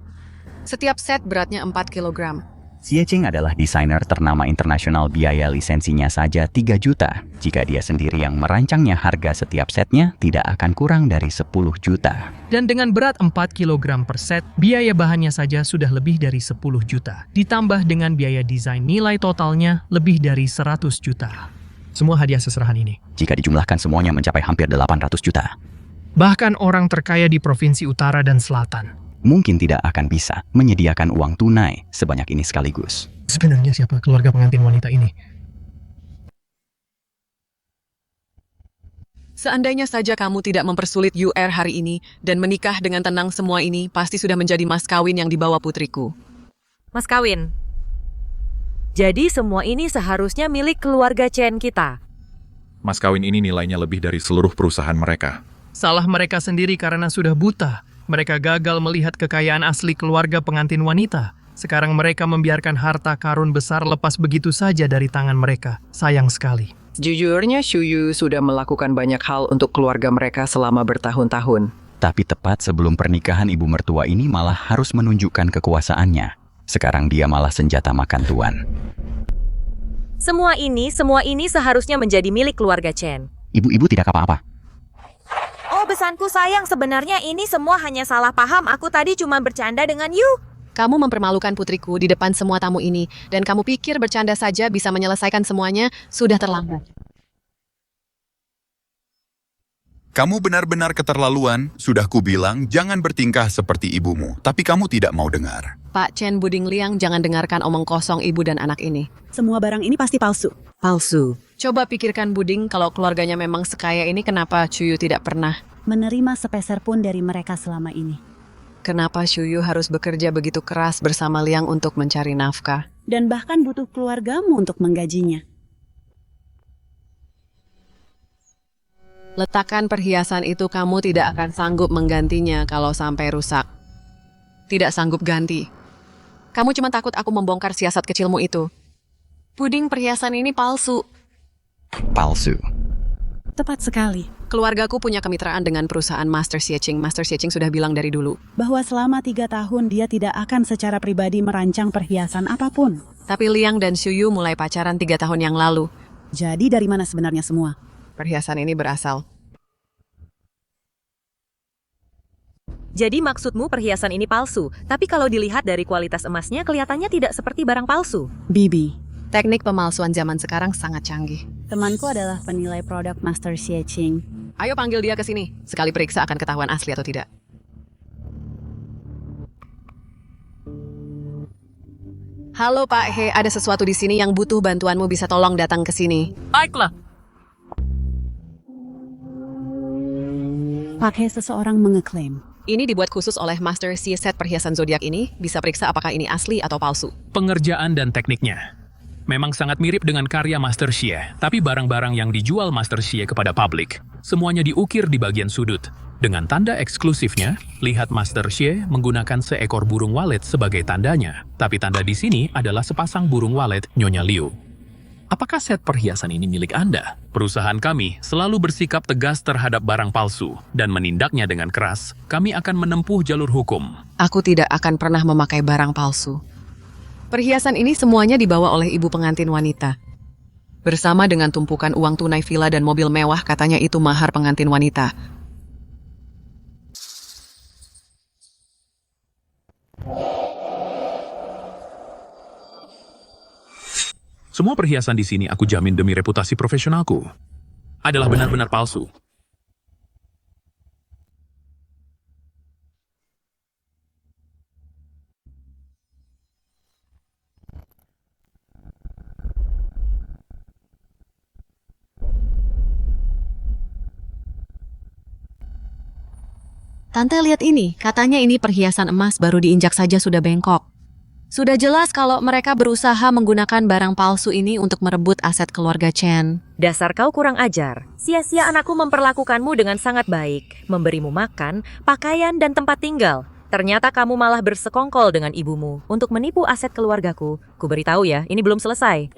Setiap set beratnya 4 kg. Xie Qing adalah desainer ternama internasional, biaya lisensinya saja 3 juta. Jika dia sendiri yang merancangnya, harga setiap setnya tidak akan kurang dari 10 juta. Dan dengan berat 4 kg per set, biaya bahannya saja sudah lebih dari 10 juta. Ditambah dengan biaya desain, nilai totalnya lebih dari 100 juta. Semua hadiah seserahan ini. Jika dijumlahkan semuanya mencapai hampir 800 juta. Bahkan orang terkaya di Provinsi Utara dan Selatan mungkin tidak akan bisa menyediakan uang tunai sebanyak ini sekaligus. Sebenarnya siapa keluarga pengantin wanita ini? Seandainya saja kamu tidak mempersulit UR hari ini dan menikah dengan tenang, semua ini pasti sudah menjadi mas kawin yang dibawa putriku. Mas kawin. Jadi semua ini seharusnya milik keluarga Chen kita. Mas kawin ini nilainya lebih dari seluruh perusahaan mereka. Salah mereka sendiri karena sudah buta. Mereka gagal melihat kekayaan asli keluarga pengantin wanita. Sekarang mereka membiarkan harta karun besar lepas begitu saja dari tangan mereka. Sayang sekali. Jujurnya, Shuyu sudah melakukan banyak hal untuk keluarga mereka selama bertahun-tahun. Tapi tepat sebelum pernikahan, ibu mertua ini malah harus menunjukkan kekuasaannya. Sekarang dia malah senjata makan tuan. Semua ini seharusnya menjadi milik keluarga Chen. Ibu-ibu tidak apa-apa. Oh, pesanku sayang, sebenarnya ini semua hanya salah paham. Aku tadi cuma bercanda dengan Yu. Kamu mempermalukan putriku di depan semua tamu ini, dan kamu pikir bercanda saja bisa menyelesaikan semuanya, sudah terlambat. Kamu benar-benar keterlaluan. Sudah kubilang jangan bertingkah seperti ibumu, tapi kamu tidak mau dengar. Pak Chen Buding Liang, jangan dengarkan omong kosong ibu dan anak ini. Semua barang ini pasti palsu. Palsu. Coba pikirkan Buding, kalau keluarganya memang sekaya ini, kenapa Chuyu tidak pernah Menerima sepeser pun dari mereka selama ini. Kenapa Chuyu harus bekerja begitu keras bersama Liang untuk mencari nafkah? Dan bahkan butuh keluargamu untuk menggajinya. Letakkan perhiasan itu, kamu tidak akan sanggup menggantinya kalau sampai rusak. Tidak sanggup ganti. Kamu cuma takut aku membongkar siasat kecilmu itu. Puding, perhiasan ini palsu. Palsu. Tepat sekali. Keluargaku punya kemitraan dengan perusahaan Master Xieching. Master Xieching sudah bilang dari dulu Bahwa selama 3 tahun dia tidak akan secara pribadi merancang perhiasan apapun. Tapi Liang dan Xuyu mulai pacaran 3 tahun yang lalu. Jadi dari mana sebenarnya semua? Perhiasan ini berasal. Jadi maksudmu perhiasan ini palsu, tapi kalau dilihat dari kualitas emasnya kelihatannya tidak seperti barang palsu. Bibi. Teknik pemalsuan zaman sekarang sangat canggih. Temanku adalah penilai produk Master Xieching. Ayo panggil dia ke sini. Sekali periksa akan ketahuan asli atau tidak. Halo Pak He, ada sesuatu di sini yang butuh bantuanmu, bisa tolong datang ke sini. Baiklah. Pakai seseorang mengeklaim. Ini dibuat khusus oleh Master Xie. Set perhiasan zodiak ini, bisa periksa apakah ini asli atau palsu. Pengerjaan dan tekniknya memang sangat mirip dengan karya Master Xie, tapi barang-barang yang dijual Master Xie kepada publik semuanya diukir di bagian sudut. Dengan tanda eksklusifnya, lihat Master Xie menggunakan seekor burung walet sebagai tandanya, tapi tanda di sini adalah sepasang burung walet Nyonya Liu. Apakah set perhiasan ini milik Anda? Perusahaan kami selalu bersikap tegas terhadap barang palsu dan menindaknya dengan keras. Kami akan menempuh jalur hukum. Aku tidak akan pernah memakai barang palsu. Perhiasan ini semuanya dibawa oleh ibu pengantin wanita. Bersama dengan tumpukan uang tunai villa dan mobil mewah, katanya itu mahar pengantin wanita. Semua perhiasan di sini aku jamin demi reputasi profesionalku adalah benar-benar palsu. Tante lihat ini, katanya ini perhiasan emas baru diinjak saja sudah bengkok. Sudah jelas kalau mereka berusaha menggunakan barang palsu ini untuk merebut aset keluarga Chen. Dasar kau kurang ajar. Sia-sia anakku memperlakukanmu dengan sangat baik, memberimu makan, pakaian, dan tempat tinggal. Ternyata kamu malah bersekongkol dengan ibumu untuk menipu aset keluargaku. Kuberitahu ya, ini belum selesai.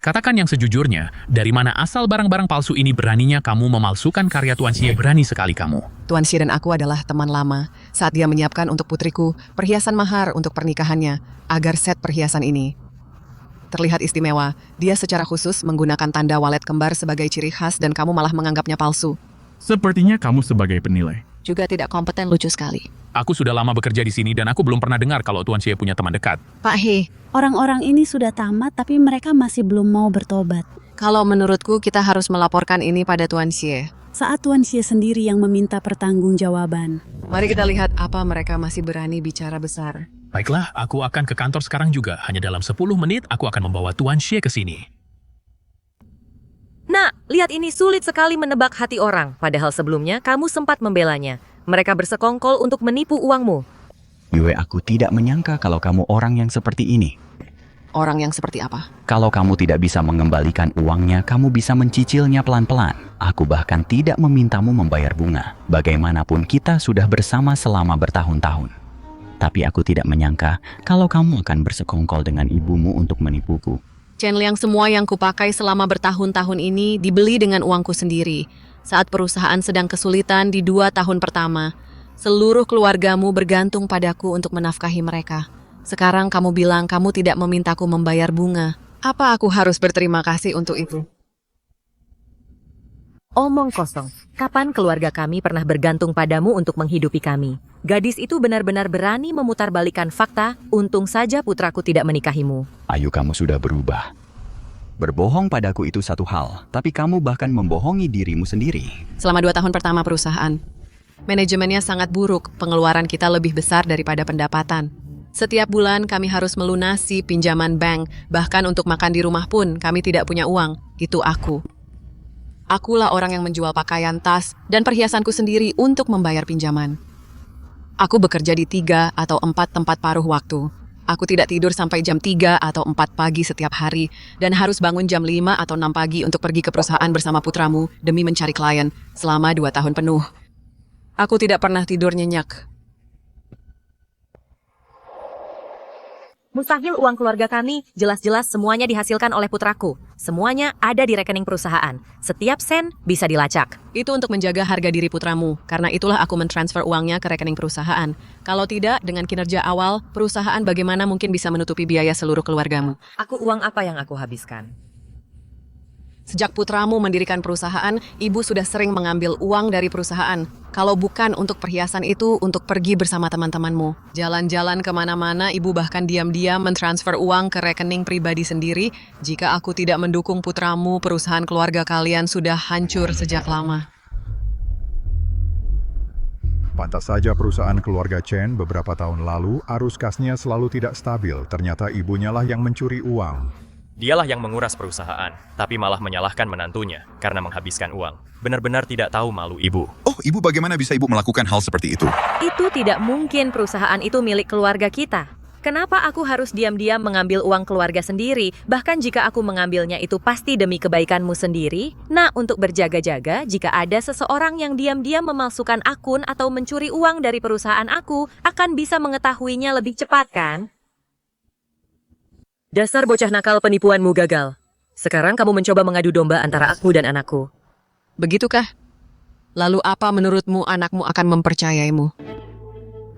Katakan yang sejujurnya, dari mana asal barang-barang palsu ini? Beraninya kamu memalsukan karya Tuan Xie, berani sekali kamu. Tuan Xie dan aku adalah teman lama. Saat dia menyiapkan untuk putriku perhiasan mahar untuk pernikahannya, agar set perhiasan ini terlihat istimewa, dia secara khusus menggunakan tanda walet kembar sebagai ciri khas dan kamu malah menganggapnya palsu. Sepertinya kamu sebagai penilai juga tidak kompeten, lucu sekali. Aku sudah lama bekerja di sini dan aku belum pernah dengar kalau Tuan Xie punya teman dekat. Pak He, orang-orang ini sudah tamat tapi mereka masih belum mau bertobat. Kalau menurutku kita harus melaporkan ini pada Tuan Xie. Saat Tuan Xie sendiri yang meminta pertanggungjawaban. Mari kita lihat apa mereka masih berani bicara besar. Baiklah, aku akan ke kantor sekarang juga. Hanya dalam 10 menit aku akan membawa Tuan Xie ke sini. Nah, lihat ini, sulit sekali menebak hati orang. Padahal sebelumnya kamu sempat membelanya. Mereka bersekongkol untuk menipu uangmu. Yue, aku tidak menyangka kalau kamu orang yang seperti ini. Orang yang seperti apa? Kalau kamu tidak bisa mengembalikan uangnya, kamu bisa mencicilnya pelan-pelan. Aku bahkan tidak memintamu membayar bunga. Bagaimanapun kita sudah bersama selama bertahun-tahun. Tapi aku tidak menyangka kalau kamu akan bersekongkol dengan ibumu untuk menipuku. Chen Liang, semua yang kupakai selama bertahun-tahun ini dibeli dengan uangku sendiri. Saat perusahaan sedang kesulitan di 2 tahun pertama, seluruh keluargamu bergantung padaku untuk menafkahi mereka. Sekarang kamu bilang kamu tidak memintaku membayar bunga. Apa aku harus berterima kasih untuk itu? Omong kosong. Kapan keluarga kami pernah bergantung padamu untuk menghidupi kami? Gadis itu benar-benar berani memutarbalikkan fakta. Untung saja putraku tidak menikahimu. Ayu, kamu sudah berubah. Berbohong padaku itu satu hal, tapi kamu bahkan membohongi dirimu sendiri. Selama 2 tahun pertama perusahaan, manajemennya sangat buruk, pengeluaran kita lebih besar daripada pendapatan. Setiap bulan kami harus melunasi pinjaman bank, bahkan untuk makan di rumah pun kami tidak punya uang. Itu aku. Akulah orang yang menjual pakaian, tas, dan perhiasanku sendiri untuk membayar pinjaman. Aku bekerja di 3 atau 4 tempat paruh waktu. Aku tidak tidur sampai jam 3 atau 4 pagi setiap hari, dan harus bangun jam 5 atau 6 pagi untuk pergi ke perusahaan bersama putramu demi mencari klien selama 2 tahun penuh. Aku tidak pernah tidur nyenyak. Mustahil uang keluarga kami, jelas-jelas semuanya dihasilkan oleh putraku. Semuanya ada di rekening perusahaan. Setiap sen bisa dilacak. Itu untuk menjaga harga diri putramu, karena itulah aku mentransfer uangnya ke rekening perusahaan. Kalau tidak, dengan kinerja awal, perusahaan bagaimana mungkin bisa menutupi biaya seluruh keluargamu? Uang apa yang aku habiskan? Sejak putramu mendirikan perusahaan, ibu sudah sering mengambil uang dari perusahaan. Kalau bukan untuk perhiasan itu, untuk pergi bersama teman-temanmu. Jalan-jalan kemana-mana, ibu bahkan diam-diam mentransfer uang ke rekening pribadi sendiri. Jika aku tidak mendukung putramu, perusahaan keluarga kalian sudah hancur sejak lama. Pantas saja perusahaan keluarga Chen beberapa tahun lalu, arus kasnya selalu tidak stabil. Ternyata ibunya lah yang mencuri uang. Dialah yang menguras perusahaan, tapi malah menyalahkan menantunya karena menghabiskan uang. Benar-benar tidak tahu malu ibu. Oh, ibu bagaimana bisa ibu melakukan hal seperti itu? Itu tidak mungkin, perusahaan itu milik keluarga kita. Kenapa aku harus diam-diam mengambil uang keluarga sendiri? Bahkan jika aku mengambilnya itu pasti demi kebaikanmu sendiri. Nah, untuk berjaga-jaga, jika ada seseorang yang diam-diam memalsukan akun atau mencuri uang dari perusahaan aku, akan bisa mengetahuinya lebih cepat, kan? Dasar bocah nakal, penipuanmu gagal. Sekarang kamu mencoba mengadu domba antara aku dan anakku. Begitukah? Lalu apa menurutmu anakmu akan mempercayaimu?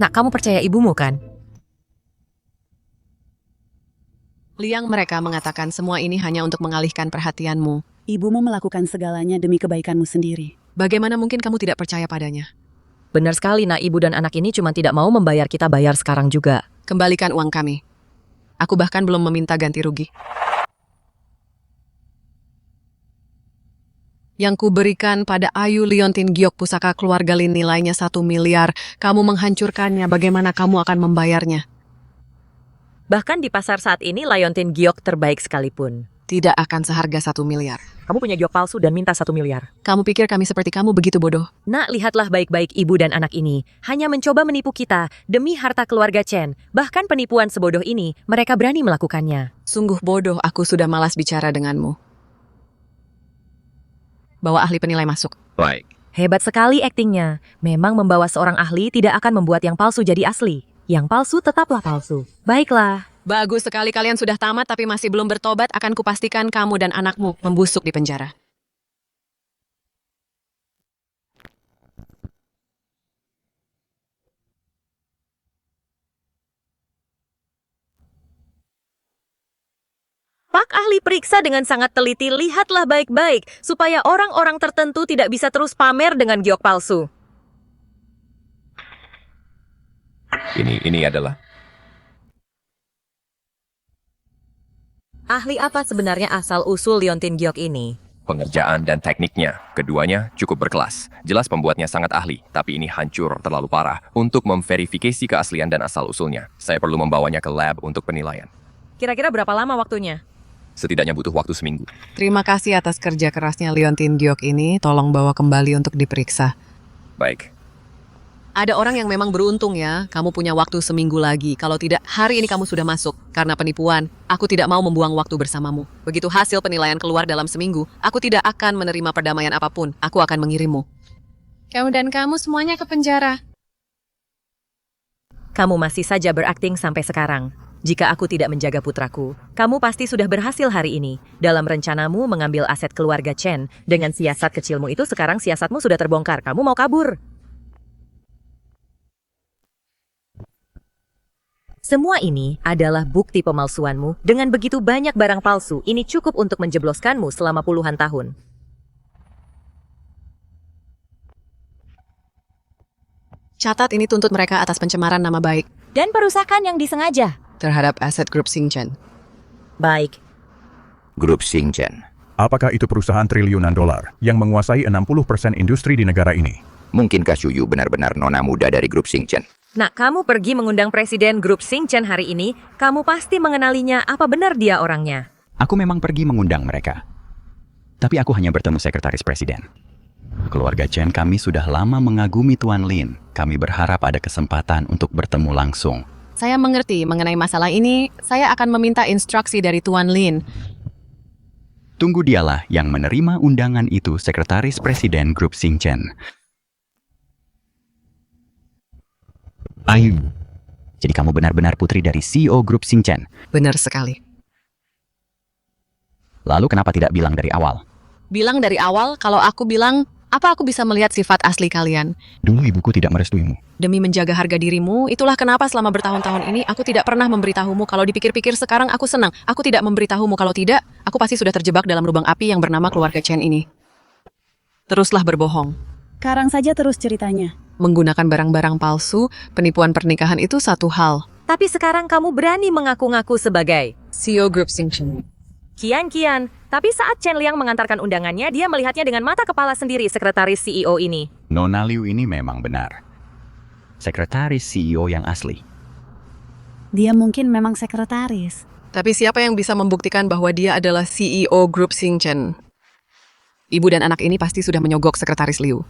Nak, kamu percaya ibumu kan? Liang, mereka mengatakan semua ini hanya untuk mengalihkan perhatianmu. Ibumu melakukan segalanya demi kebaikanmu sendiri. Bagaimana mungkin kamu tidak percaya padanya? Benar sekali, nak. Ibu dan anak ini cuma tidak mau membayar kita bayar sekarang juga. Kembalikan uang kami. Aku bahkan belum meminta ganti rugi. Yang kuberikan pada Ayu Liontin Giok pusaka keluarga Lin nilainya 1 miliar. Kamu menghancurkannya, bagaimana kamu akan membayarnya? Bahkan di pasar saat ini, Liontin Giok terbaik sekalipun tidak akan seharga 1 miliar. Kamu punya giok palsu dan minta 1 miliar. Kamu pikir kami seperti kamu begitu bodoh? Nak, lihatlah baik-baik ibu dan anak ini. Hanya mencoba menipu kita demi harta keluarga Chen. Bahkan penipuan sebodoh ini, mereka berani melakukannya. Sungguh bodoh, aku sudah malas bicara denganmu. Bawa ahli penilai masuk. Baik. Hebat sekali aktingnya. Memang membawa seorang ahli tidak akan membuat yang palsu jadi asli. Yang palsu tetaplah palsu. Baiklah. Bagus sekali kalian sudah tamat tapi masih belum bertobat, akan kupastikan kamu dan anakmu membusuk di penjara. Pak ahli periksa dengan sangat teliti, lihatlah baik-baik supaya orang-orang tertentu tidak bisa terus pamer dengan giok palsu. Ini adalah Ahli apa sebenarnya asal-usul Liontin Giok ini? pengerjaan dan tekniknya. Keduanya cukup berkelas. Jelas pembuatnya sangat ahli, tapi ini hancur terlalu parah untuk memverifikasi keaslian dan asal-usulnya. Saya perlu membawanya ke lab untuk penilaian. Kira-kira berapa lama waktunya? Setidaknya butuh waktu seminggu. Terima kasih atas kerja kerasnya Liontin Giok ini. Tolong bawa kembali untuk diperiksa. Baik. Ada orang yang memang beruntung ya, kamu punya waktu seminggu lagi. Kalau tidak, hari ini kamu sudah masuk. Karena penipuan, aku tidak mau membuang waktu bersamamu. Begitu hasil penilaian keluar dalam seminggu, aku tidak akan menerima perdamaian apapun. Aku akan mengirimmu. Kamu dan kamu semuanya ke penjara. Kamu masih saja berakting sampai sekarang. Jika aku tidak menjaga putraku, kamu pasti sudah berhasil hari ini. Dalam rencanamu mengambil aset keluarga Chen, dengan siasat kecilmu itu sekarang siasatmu sudah terbongkar. Kamu mau kabur. Semua ini adalah bukti pemalsuanmu. Dengan begitu banyak barang palsu, ini cukup untuk menjebloskanmu selama puluhan tahun. Catat ini tuntut mereka atas pencemaran nama baik Dan perusakan yang disengaja. terhadap aset grup Xingchen. Baik. Grup Xingchen. Apakah itu perusahaan triliunan dolar yang menguasai 60% industri di negara ini? Mungkinkah Shuyu benar-benar nona muda dari grup Xingchen? Nak, kamu pergi mengundang presiden grup Xingchen hari ini, kamu pasti mengenalinya. Apa benar dia orangnya? Aku memang pergi mengundang mereka. Tapi aku hanya bertemu sekretaris presiden. Keluarga Chen kami sudah lama mengagumi Tuan Lin. Kami berharap ada kesempatan untuk bertemu langsung. Saya mengerti mengenai masalah ini. Saya akan meminta instruksi dari Tuan Lin. Tunggu dialah yang menerima undangan itu, sekretaris presiden grup Xingchen. Ayu. Jadi kamu benar-benar putri dari CEO grup Xingchen? Benar sekali. Lalu kenapa tidak bilang dari awal? Bilang dari awal, kalau aku bilang, apa aku bisa melihat sifat asli kalian? Dulu ibuku tidak merestuimu. Demi menjaga harga dirimu, itulah kenapa selama bertahun-tahun ini aku tidak pernah memberitahumu. Kalau dipikir-pikir sekarang aku senang. Aku tidak memberitahumu, kalau tidak, aku pasti sudah terjebak dalam lubang api yang bernama keluarga Chen ini. Teruslah berbohong. Sekarang saja terus ceritanya. Menggunakan barang-barang palsu, penipuan pernikahan itu satu hal. Tapi sekarang kamu berani mengaku-ngaku sebagai CEO grup Xingchen. Kian, tapi saat Chen Liang mengantarkan undangannya, dia melihatnya dengan mata kepala sendiri sekretaris CEO ini. Nona Liu ini memang benar. Sekretaris CEO yang asli. Dia mungkin memang sekretaris. Tapi siapa yang bisa membuktikan bahwa dia adalah CEO grup Xingchen? Ibu dan anak ini pasti sudah menyogok sekretaris Liu.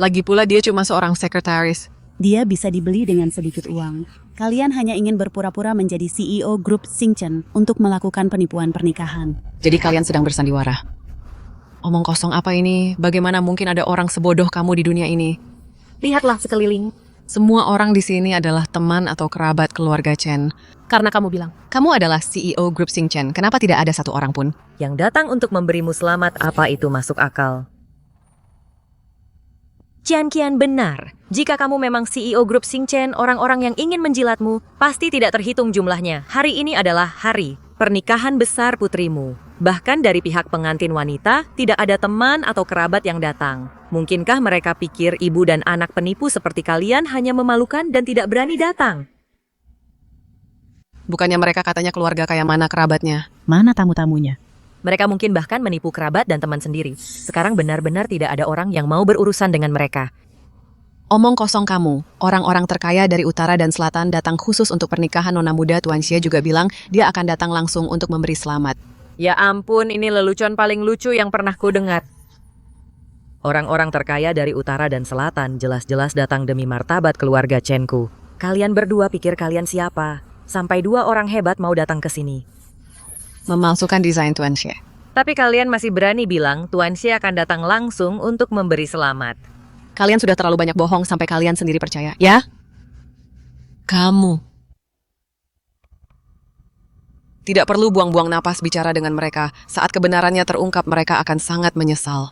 Lagi pula dia cuma seorang sekretaris. Dia bisa dibeli dengan sedikit uang. Kalian hanya ingin berpura-pura menjadi CEO grup Xingchen untuk melakukan penipuan pernikahan. Jadi kalian sedang bersandiwara. Omong kosong apa ini? Bagaimana mungkin ada orang sebodoh kamu di dunia ini? Lihatlah sekeliling. Semua orang di sini adalah teman atau kerabat keluarga Chen. Karena kamu bilang, kamu adalah CEO grup Xingchen. Kenapa tidak ada satu orang pun yang datang untuk memberimu selamat? Apa itu masuk akal? Kian benar. Jika kamu memang CEO grup Xingchen, orang-orang yang ingin menjilatmu pasti tidak terhitung jumlahnya. Hari ini adalah hari pernikahan besar putrimu. Bahkan dari pihak pengantin wanita, tidak ada teman atau kerabat yang datang. Mungkinkah mereka pikir ibu dan anak penipu seperti kalian hanya memalukan dan tidak berani datang? Bukannya mereka katanya keluarga kayak mana kerabatnya? Mana tamu-tamunya? Mereka mungkin bahkan menipu kerabat dan teman sendiri. Sekarang benar-benar tidak ada orang yang mau berurusan dengan mereka. Omong kosong kamu. Orang-orang terkaya dari utara dan selatan datang khusus untuk pernikahan nona muda. Tuan Xie juga bilang dia akan datang langsung untuk memberi selamat. Ya ampun, ini lelucon paling lucu yang pernah ku dengar. Orang-orang terkaya dari utara dan selatan jelas-jelas datang demi martabat keluarga Chen-ku. Kalian berdua pikir kalian siapa? Sampai 2 orang hebat mau datang ke sini. Memalsukan desain Tuan Xie. Tapi kalian masih berani bilang Tuan Xie akan datang langsung untuk memberi selamat. Kalian sudah terlalu banyak bohong sampai kalian sendiri percaya, ya? Kamu. Tidak perlu buang-buang napas bicara dengan mereka. Saat kebenarannya terungkap, mereka akan sangat menyesal.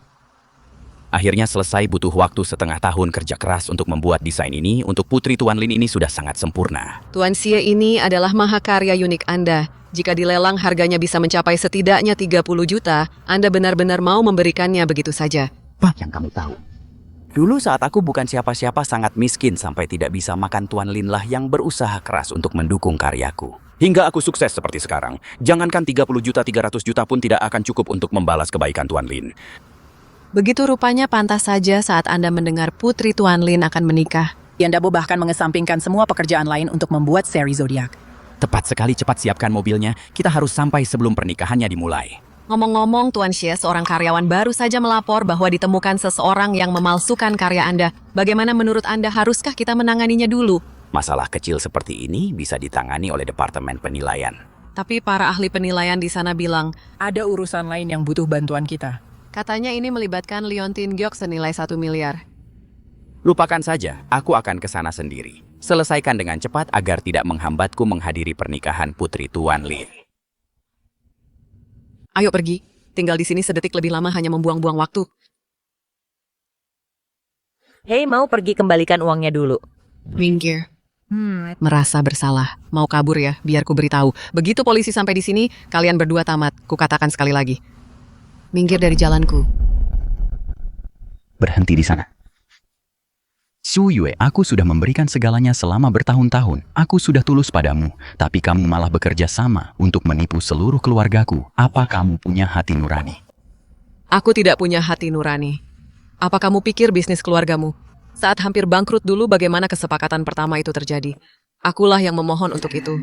Akhirnya selesai, butuh waktu setengah tahun kerja keras untuk membuat desain ini. Untuk putri Tuan Lin ini sudah sangat sempurna. Tuan Xie ini adalah mahakarya unik Anda. Jika dilelang harganya bisa mencapai setidaknya 30 juta, Anda benar-benar mau memberikannya begitu saja. Yang kamu tahu. Dulu saat aku bukan siapa-siapa, sangat miskin sampai tidak bisa makan, Tuan Lin lah yang berusaha keras untuk mendukung karyaku. Hingga aku sukses seperti sekarang. Jangankan 30 juta, 300 juta pun tidak akan cukup untuk membalas kebaikan Tuan Lin. Begitu rupanya pantas saja saat Anda mendengar putri Tuan Lin akan menikah. Yandabo bahkan mengesampingkan semua pekerjaan lain untuk membuat seri zodiak. Tepat sekali, cepat siapkan mobilnya. Kita harus sampai sebelum pernikahannya dimulai. Ngomong-ngomong, Tuan Xie, seorang karyawan baru saja melapor bahwa ditemukan seseorang yang memalsukan karya Anda. Bagaimana menurut Anda, haruskah kita menanganinya dulu? Masalah kecil seperti ini bisa ditangani oleh Departemen Penilaian. Tapi para ahli penilaian di sana bilang, ada urusan lain yang butuh bantuan kita. Katanya ini melibatkan Leontin Gyok senilai 1 miliar. Lupakan saja, aku akan ke sana sendiri. Selesaikan dengan cepat agar tidak menghambatku menghadiri pernikahan putri Tuan Lin. Ayo pergi, tinggal di sini sedetik lebih lama hanya membuang-buang waktu. Hei, mau pergi kembalikan uangnya dulu. Minggir. Merasa bersalah. Mau kabur ya, biar ku beritahu. Begitu polisi sampai di sini, kalian berdua tamat. Ku katakan sekali lagi. Minggir dari jalanku. Berhenti di sana. Xu Yue, aku sudah memberikan segalanya selama bertahun-tahun. Aku sudah tulus padamu, tapi kamu malah bekerja sama untuk menipu seluruh keluargaku. Apa kamu punya hati nurani? Aku tidak punya hati nurani. Apa kamu pikir bisnis keluargamu? Saat hampir bangkrut dulu bagaimana kesepakatan pertama itu terjadi? Akulah yang memohon untuk itu.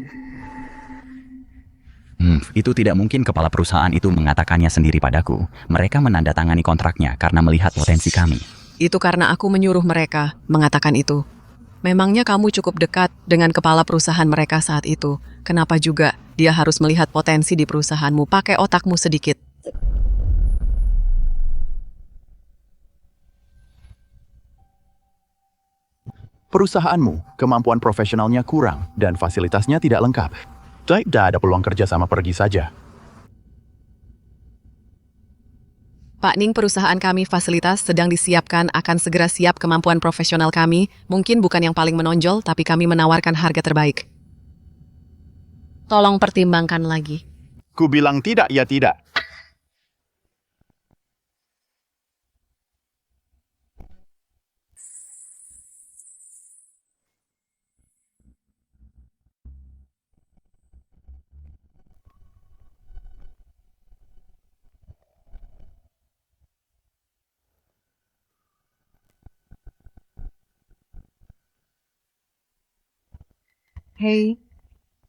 Itu tidak mungkin kepala perusahaan itu mengatakannya sendiri padaku. Mereka menandatangani kontraknya karena melihat potensi kami. Itu karena aku menyuruh mereka mengatakan itu. Memangnya kamu cukup dekat dengan kepala perusahaan mereka saat itu? Kenapa juga dia harus melihat potensi di perusahaanmu? Pakai otakmu sedikit. Perusahaanmu, kemampuan profesionalnya kurang dan fasilitasnya tidak lengkap. Tidak ada peluang kerja sama, pergi saja. Pak Ning, perusahaan kami fasilitas sedang disiapkan, akan segera siap. Kemampuan profesional kami mungkin bukan yang paling menonjol, tapi kami menawarkan harga terbaik. Tolong pertimbangkan lagi. Ku bilang tidak, ya tidak. Hei,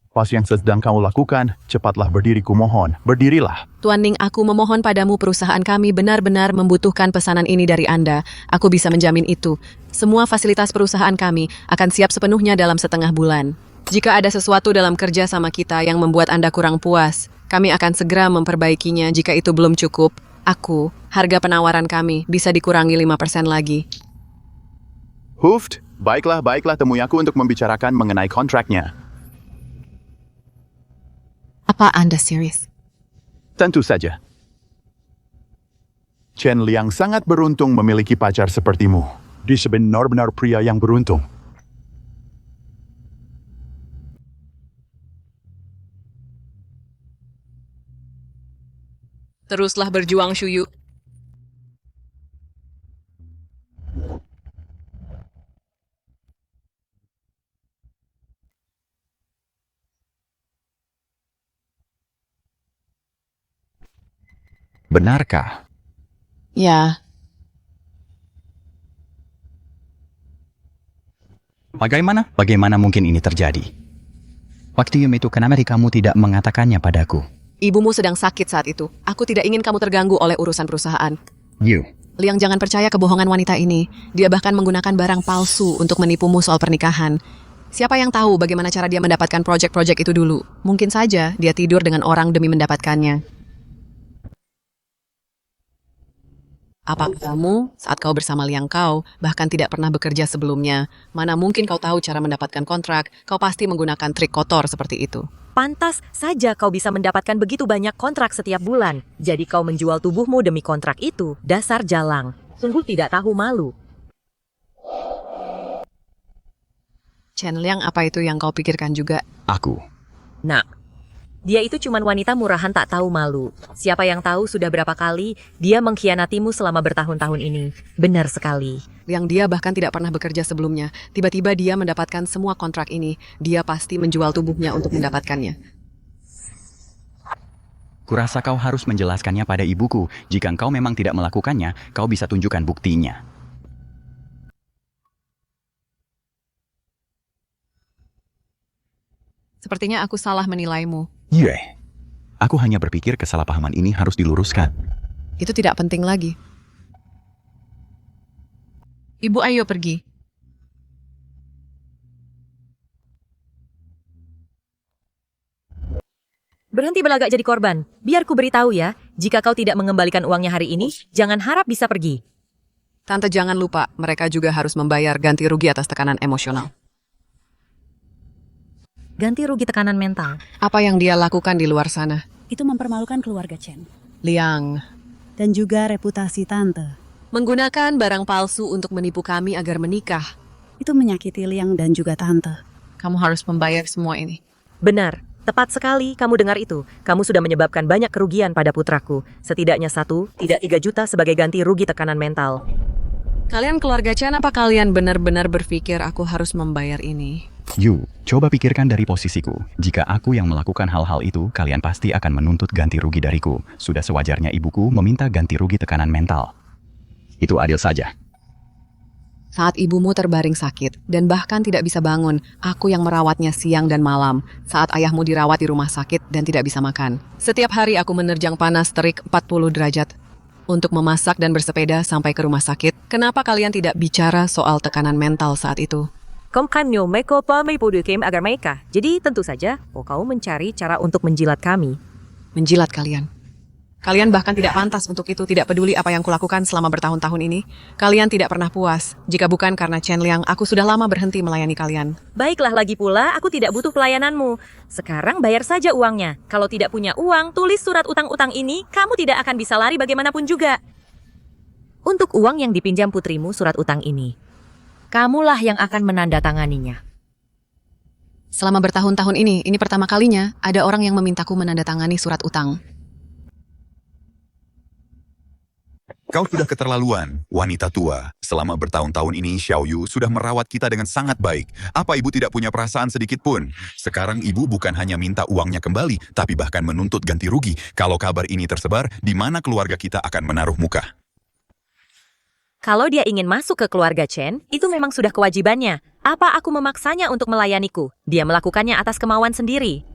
Pas yang sedang kamu lakukan, cepatlah berdiri, kumohon. Berdirilah. Tuan Ning, aku memohon padamu, perusahaan kami benar-benar membutuhkan pesanan ini dari Anda. Aku bisa menjamin itu. Semua fasilitas perusahaan kami akan siap sepenuhnya dalam setengah bulan. Jika ada sesuatu dalam kerja sama kita yang membuat Anda kurang puas, kami akan segera memperbaikinya. Jika itu belum cukup, harga penawaran kami bisa dikurangi 5% lagi. Huft, baiklah, temui aku untuk membicarakan mengenai kontraknya. Apa Anda serius? Tentu saja. Chen Liang sangat beruntung memiliki pacar sepertimu. Dia benar-benar pria yang beruntung. Teruslah berjuang, Shuyu. Benarkah? Ya. Bagaimana mungkin ini terjadi? Waktu itu kenapa kamu tidak mengatakannya padaku? Ibumu sedang sakit saat itu. Aku tidak ingin kamu terganggu oleh urusan perusahaan. Liang, jangan percaya kebohongan wanita ini. Dia bahkan menggunakan barang palsu untuk menipumu soal pernikahan. Siapa yang tahu bagaimana cara dia mendapatkan proyek-proyek itu dulu? Mungkin saja dia tidur dengan orang demi mendapatkannya. Apa kamu, saat kau bersama Liang Kau, bahkan tidak pernah bekerja sebelumnya? Mana mungkin kau tahu cara mendapatkan kontrak? Kau pasti menggunakan trik kotor seperti itu. Pantas saja kau bisa mendapatkan begitu banyak kontrak setiap bulan. Jadi kau menjual tubuhmu demi kontrak itu. Dasar jalang. Sungguh tidak tahu malu. Chen Liang, apa itu yang kau pikirkan juga? Aku. Nah, dia itu cuman wanita murahan tak tahu malu. Siapa yang tahu sudah berapa kali dia mengkhianatimu selama bertahun-tahun ini. Benar sekali. Yang dia bahkan tidak pernah bekerja sebelumnya. Tiba-tiba dia mendapatkan semua kontrak ini. Dia pasti menjual tubuhnya untuk mendapatkannya. Kurasa kau harus menjelaskannya pada ibuku. Jika engkau memang tidak melakukannya, kau bisa tunjukkan buktinya. Sepertinya aku salah menilaimu. Aku hanya berpikir kesalahpahaman ini harus diluruskan. Itu tidak penting lagi. Ibu, ayo pergi. Berhenti berlagak jadi korban. Biar ku beritahu ya, jika kau tidak mengembalikan uangnya hari ini, jangan harap bisa pergi. Tante, jangan lupa, mereka juga harus membayar ganti rugi atas tekanan emosional. Ganti rugi tekanan mental. Apa yang dia lakukan di luar sana? Itu mempermalukan keluarga Chen. Liang. Dan juga reputasi tante. Menggunakan barang palsu untuk menipu kami agar menikah. Itu menyakiti Liang dan juga tante. Kamu harus membayar semua ini. Benar. Tepat sekali kamu dengar itu. Kamu sudah menyebabkan banyak kerugian pada putraku. Setidaknya 1, tidak 3 juta sebagai ganti rugi tekanan mental. Kalian keluarga Chen, apa kalian benar-benar berpikir aku harus membayar ini? Yu, coba pikirkan dari posisiku. Jika aku yang melakukan hal-hal itu, kalian pasti akan menuntut ganti rugi dariku. Sudah sewajarnya ibuku meminta ganti rugi tekanan mental. Itu adil saja. Saat ibumu terbaring sakit dan bahkan tidak bisa bangun, aku yang merawatnya siang dan malam. Saat ayahmu dirawat di rumah sakit dan tidak bisa makan. Setiap hari aku menerjang panas terik 40 derajat. Untuk memasak dan bersepeda sampai ke rumah sakit. Kenapa kalian tidak bicara soal tekanan mental saat itu? Kau kan mereka game agar mereka. Jadi tentu saja, kau mencari cara untuk menjilat kami. Menjilat kalian. Kalian bahkan tidak pantas untuk itu, tidak peduli apa yang kulakukan selama bertahun-tahun ini. Kalian tidak pernah puas. Jika bukan karena Chen Liang, aku sudah lama berhenti melayani kalian. Baiklah, lagi pula aku tidak butuh pelayananmu. Sekarang bayar saja uangnya. Kalau tidak punya uang, tulis surat utang-utang ini, kamu tidak akan bisa lari bagaimanapun juga. Untuk uang yang dipinjam putrimu surat utang ini, kamulah yang akan menandatanganinya. Selama bertahun-tahun ini pertama kalinya ada orang yang memintaku menandatangani surat utang. Kau sudah keterlaluan, wanita tua. Selama bertahun-tahun ini, Xiaoyu sudah merawat kita dengan sangat baik. Apa ibu tidak punya perasaan sedikit pun? Sekarang ibu bukan hanya minta uangnya kembali, tapi bahkan menuntut ganti rugi. Kalau kabar ini tersebar, di mana keluarga kita akan menaruh muka? Kalau dia ingin masuk ke keluarga Chen, itu memang sudah kewajibannya. Apa aku memaksanya untuk melayaniku? Dia melakukannya atas kemauan sendiri.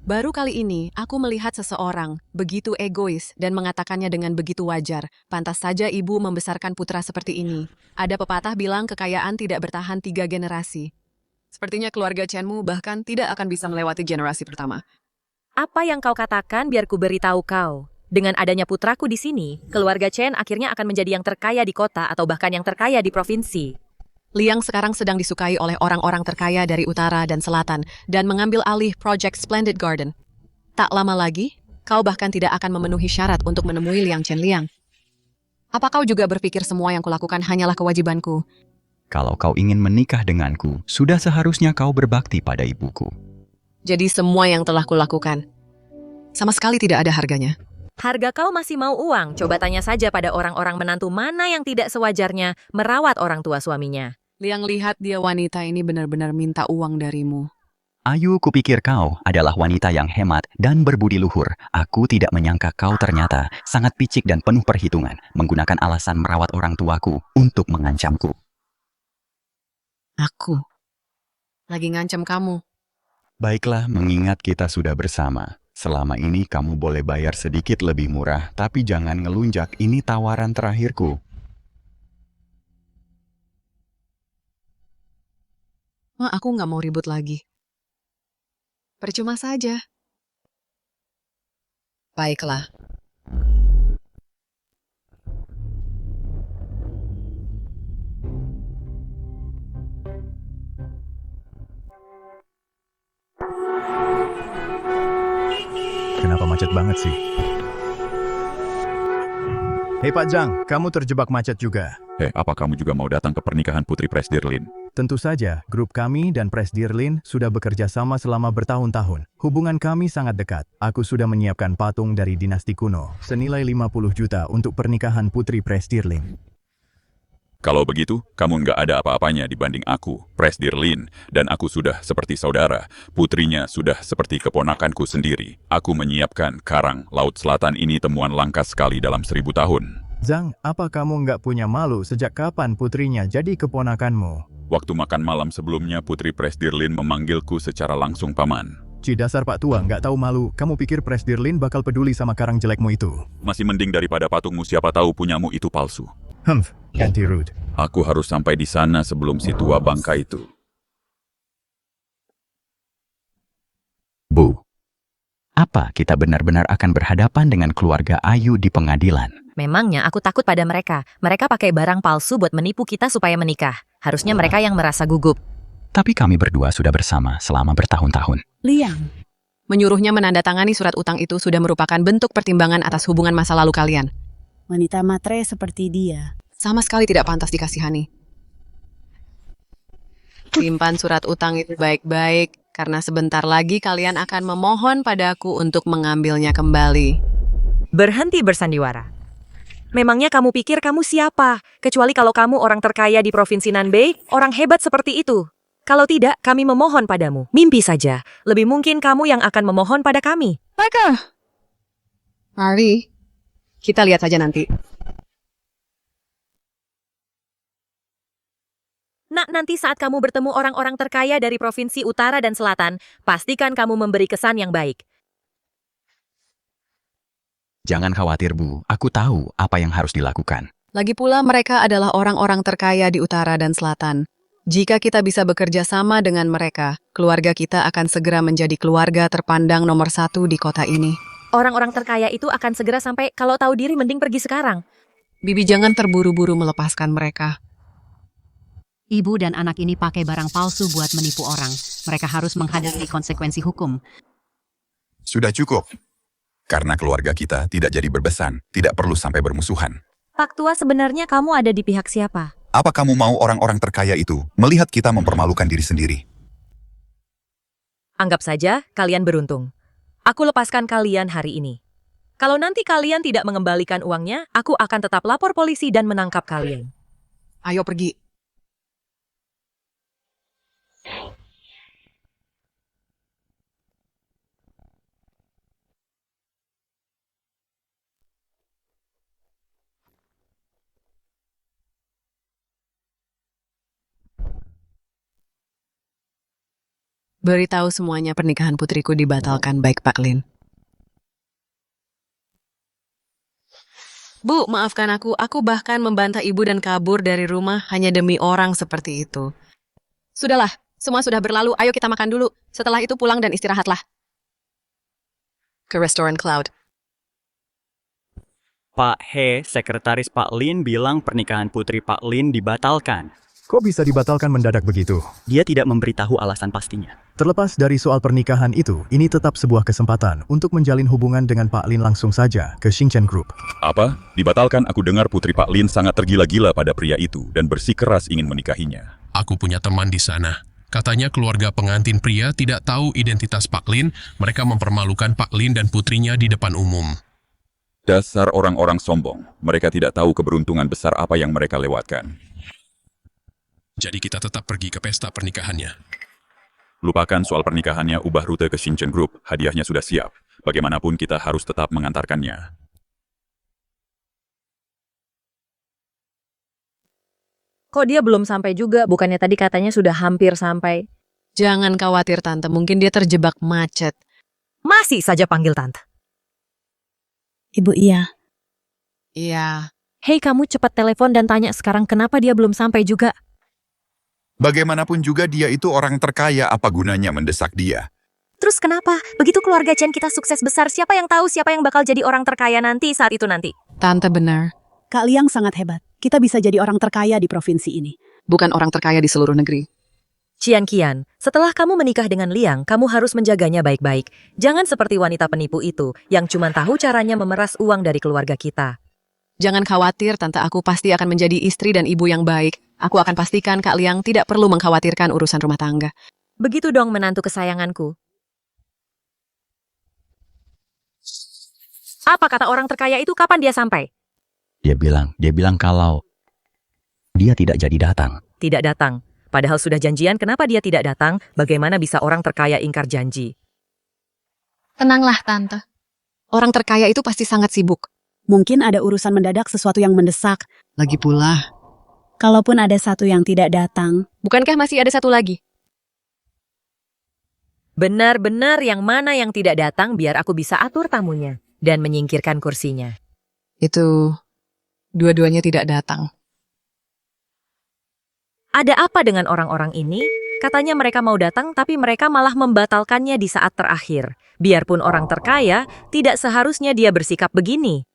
Baru kali ini, aku melihat seseorang begitu egois dan mengatakannya dengan begitu wajar. Pantas saja ibu membesarkan putra seperti ini. Ada pepatah bilang kekayaan tidak bertahan 3 generasi. Sepertinya keluarga Chenmu bahkan tidak akan bisa melewati generasi pertama. Apa yang kau katakan biar ku beritahu kau. Dengan adanya putraku di sini, keluarga Chen akhirnya akan menjadi yang terkaya di kota atau bahkan yang terkaya di provinsi. Liang sekarang sedang disukai oleh orang-orang terkaya dari utara dan selatan dan mengambil alih Project Splendid Garden. Tak lama lagi, kau bahkan tidak akan memenuhi syarat untuk menemui Liang Chen Liang. Apa kau juga berpikir semua yang kulakukan hanyalah kewajibanku? Kalau kau ingin menikah denganku, sudah seharusnya kau berbakti pada ibuku. Jadi semua yang telah kulakukan sama sekali tidak ada harganya. Harga kau masih mau uang? Coba tanya saja pada orang-orang menantu mana yang tidak sewajarnya merawat orang tua suaminya. Liang lihat dia wanita ini benar-benar minta uang darimu. Ayu, kupikir kau adalah wanita yang hemat dan berbudi luhur. Aku tidak menyangka kau ternyata sangat picik dan penuh perhitungan, menggunakan alasan merawat orang tuaku untuk mengancamku. Aku lagi ngancam kamu. Baiklah, mengingat kita sudah bersama. Selama ini kamu boleh bayar sedikit lebih murah, tapi jangan ngelunjak, ini tawaran terakhirku. Aku nggak mau ribut lagi. Percuma saja. Baiklah. Kenapa macet banget sih? Hei Pak Zhang, kamu terjebak macet juga. Apa kamu juga mau datang ke pernikahan Putri Presdirlin? Tentu saja, grup kami dan Presdirlin sudah bekerja sama selama bertahun-tahun. Hubungan kami sangat dekat. Aku sudah menyiapkan patung dari dinasti kuno, senilai 50 juta untuk pernikahan Putri Presdirlin. Kalau begitu, kamu nggak ada apa-apanya dibanding aku, Presdirlin, dan aku sudah seperti saudara. Putrinya sudah seperti keponakanku sendiri. Aku menyiapkan karang Laut Selatan ini temuan langka sekali dalam 1000 tahun. Zhang, apa kamu nggak punya malu sejak kapan putrinya jadi keponakanmu? Waktu makan malam sebelumnya, Putri Presdirlin memanggilku secara langsung paman. Ci dasar Pak Tua, nggak tahu malu. Kamu pikir Presdirlin bakal peduli sama karang jelekmu itu? Masih mending daripada patungmu, siapa tahu punyamu itu palsu. Ganti rude. Aku harus sampai di sana sebelum si tua bangka itu. Bu, apa kita benar-benar akan berhadapan dengan keluarga Ayu di pengadilan? Memangnya aku takut pada mereka. Mereka pakai barang palsu buat menipu kita supaya menikah. Harusnya mereka yang merasa gugup. Tapi kami berdua sudah bersama selama bertahun-tahun. Liang, Menyuruhnya menandatangani surat utang itu sudah merupakan bentuk pertimbangan atas hubungan masa lalu kalian. wanita matre seperti dia. Sama sekali tidak pantas dikasihani. Simpan surat utang itu baik-baik, karena sebentar lagi kalian akan memohon padaku untuk mengambilnya kembali. Berhenti bersandiwara. Memangnya kamu pikir kamu siapa? Kecuali kalau kamu orang terkaya di Provinsi Nanbei, orang hebat seperti itu. Kalau tidak, kami memohon padamu. Mimpi saja. Lebih mungkin kamu yang akan memohon pada kami. Mereka. Mari, kita lihat saja nanti. Nak, nanti saat kamu bertemu orang-orang terkaya dari Provinsi Utara dan Selatan, pastikan kamu memberi kesan yang baik. Jangan khawatir, Bu. Aku tahu apa yang harus dilakukan. Lagi pula mereka adalah orang-orang terkaya di utara dan selatan. Jika kita bisa bekerja sama dengan mereka, keluarga kita akan segera menjadi keluarga terpandang nomor 1 di kota ini. Orang-orang terkaya itu akan segera sampai, kalau tahu diri mending pergi sekarang. Bibi jangan terburu-buru melepaskan mereka. Ibu dan anak ini pakai barang palsu buat menipu orang. Mereka harus menghadapi konsekuensi hukum. Sudah cukup. Karena keluarga kita tidak jadi berbesan, tidak perlu sampai bermusuhan. Pak Tua, sebenarnya kamu ada di pihak siapa? Apa kamu mau orang-orang terkaya itu melihat kita mempermalukan diri sendiri? Anggap saja kalian beruntung. Aku lepaskan kalian hari ini. Kalau nanti kalian tidak mengembalikan uangnya, aku akan tetap lapor polisi dan menangkap kalian. Ayo pergi. Beritahu semuanya pernikahan putriku dibatalkan, baik Pak Lin. Bu, maafkan aku bahkan membantah ibu dan kabur dari rumah hanya demi orang seperti itu. Sudahlah, semua sudah berlalu, ayo kita makan dulu. Setelah itu pulang dan istirahatlah. Ke restoran Cloud. Pak He, sekretaris Pak Lin bilang pernikahan putri Pak Lin dibatalkan. Kok bisa dibatalkan mendadak begitu? Dia tidak memberitahu alasan pastinya. Terlepas dari soal pernikahan itu, ini tetap sebuah kesempatan untuk menjalin hubungan dengan Pak Lin langsung saja ke Xingchen Group. Apa? Dibatalkan? Aku dengar putri Pak Lin sangat tergila-gila pada pria itu dan bersikeras ingin menikahinya. Aku punya teman di sana. Katanya keluarga pengantin pria tidak tahu identitas Pak Lin, mereka mempermalukan Pak Lin dan putrinya di depan umum. Dasar orang-orang sombong. Mereka tidak tahu keberuntungan besar apa yang mereka lewatkan. Jadi kita tetap pergi ke pesta pernikahannya. Lupakan soal pernikahannya, ubah rute ke Xingchen Group. Hadiahnya sudah siap. Bagaimanapun kita harus tetap mengantarkannya. Kok dia belum sampai juga? Bukannya tadi katanya sudah hampir sampai. Jangan khawatir Tante, mungkin dia terjebak macet. Masih saja panggil Tante. Ibu, iya. Iya. Hei, kamu cepat telepon dan tanya sekarang kenapa dia belum sampai juga. Bagaimanapun juga dia itu orang terkaya, apa gunanya mendesak dia? Terus kenapa? Begitu keluarga Chen kita sukses besar, siapa yang tahu siapa yang bakal jadi orang terkaya nanti saat itu nanti? Tante benar. Kak Liang sangat hebat. Kita bisa jadi orang terkaya di provinsi ini. Bukan orang terkaya di seluruh negeri. Qian Qian, setelah kamu menikah dengan Liang, kamu harus menjaganya baik-baik. Jangan seperti wanita penipu itu, yang cuma tahu caranya memeras uang dari keluarga kita. Jangan khawatir, Tante, aku pasti akan menjadi istri dan ibu yang baik. Aku akan pastikan Kak Liang tidak perlu mengkhawatirkan urusan rumah tangga. Begitu dong menantu kesayanganku. Apa kata orang terkaya itu, kapan dia sampai? Dia bilang kalau dia tidak jadi datang. Tidak datang. Padahal sudah janjian, kenapa dia tidak datang? Bagaimana bisa orang terkaya ingkar janji? Tenanglah, Tante. Orang terkaya itu pasti sangat sibuk. Mungkin ada urusan mendadak, sesuatu yang mendesak. Lagi pula, kalaupun ada satu yang tidak datang, bukankah masih ada satu lagi? Benar-benar yang mana yang tidak datang biar aku bisa atur tamunya dan menyingkirkan kursinya. Itu dua-duanya tidak datang. Ada apa dengan orang-orang ini? Katanya mereka mau datang tapi mereka malah membatalkannya di saat terakhir. Biarpun orang terkaya, tidak seharusnya dia bersikap begini.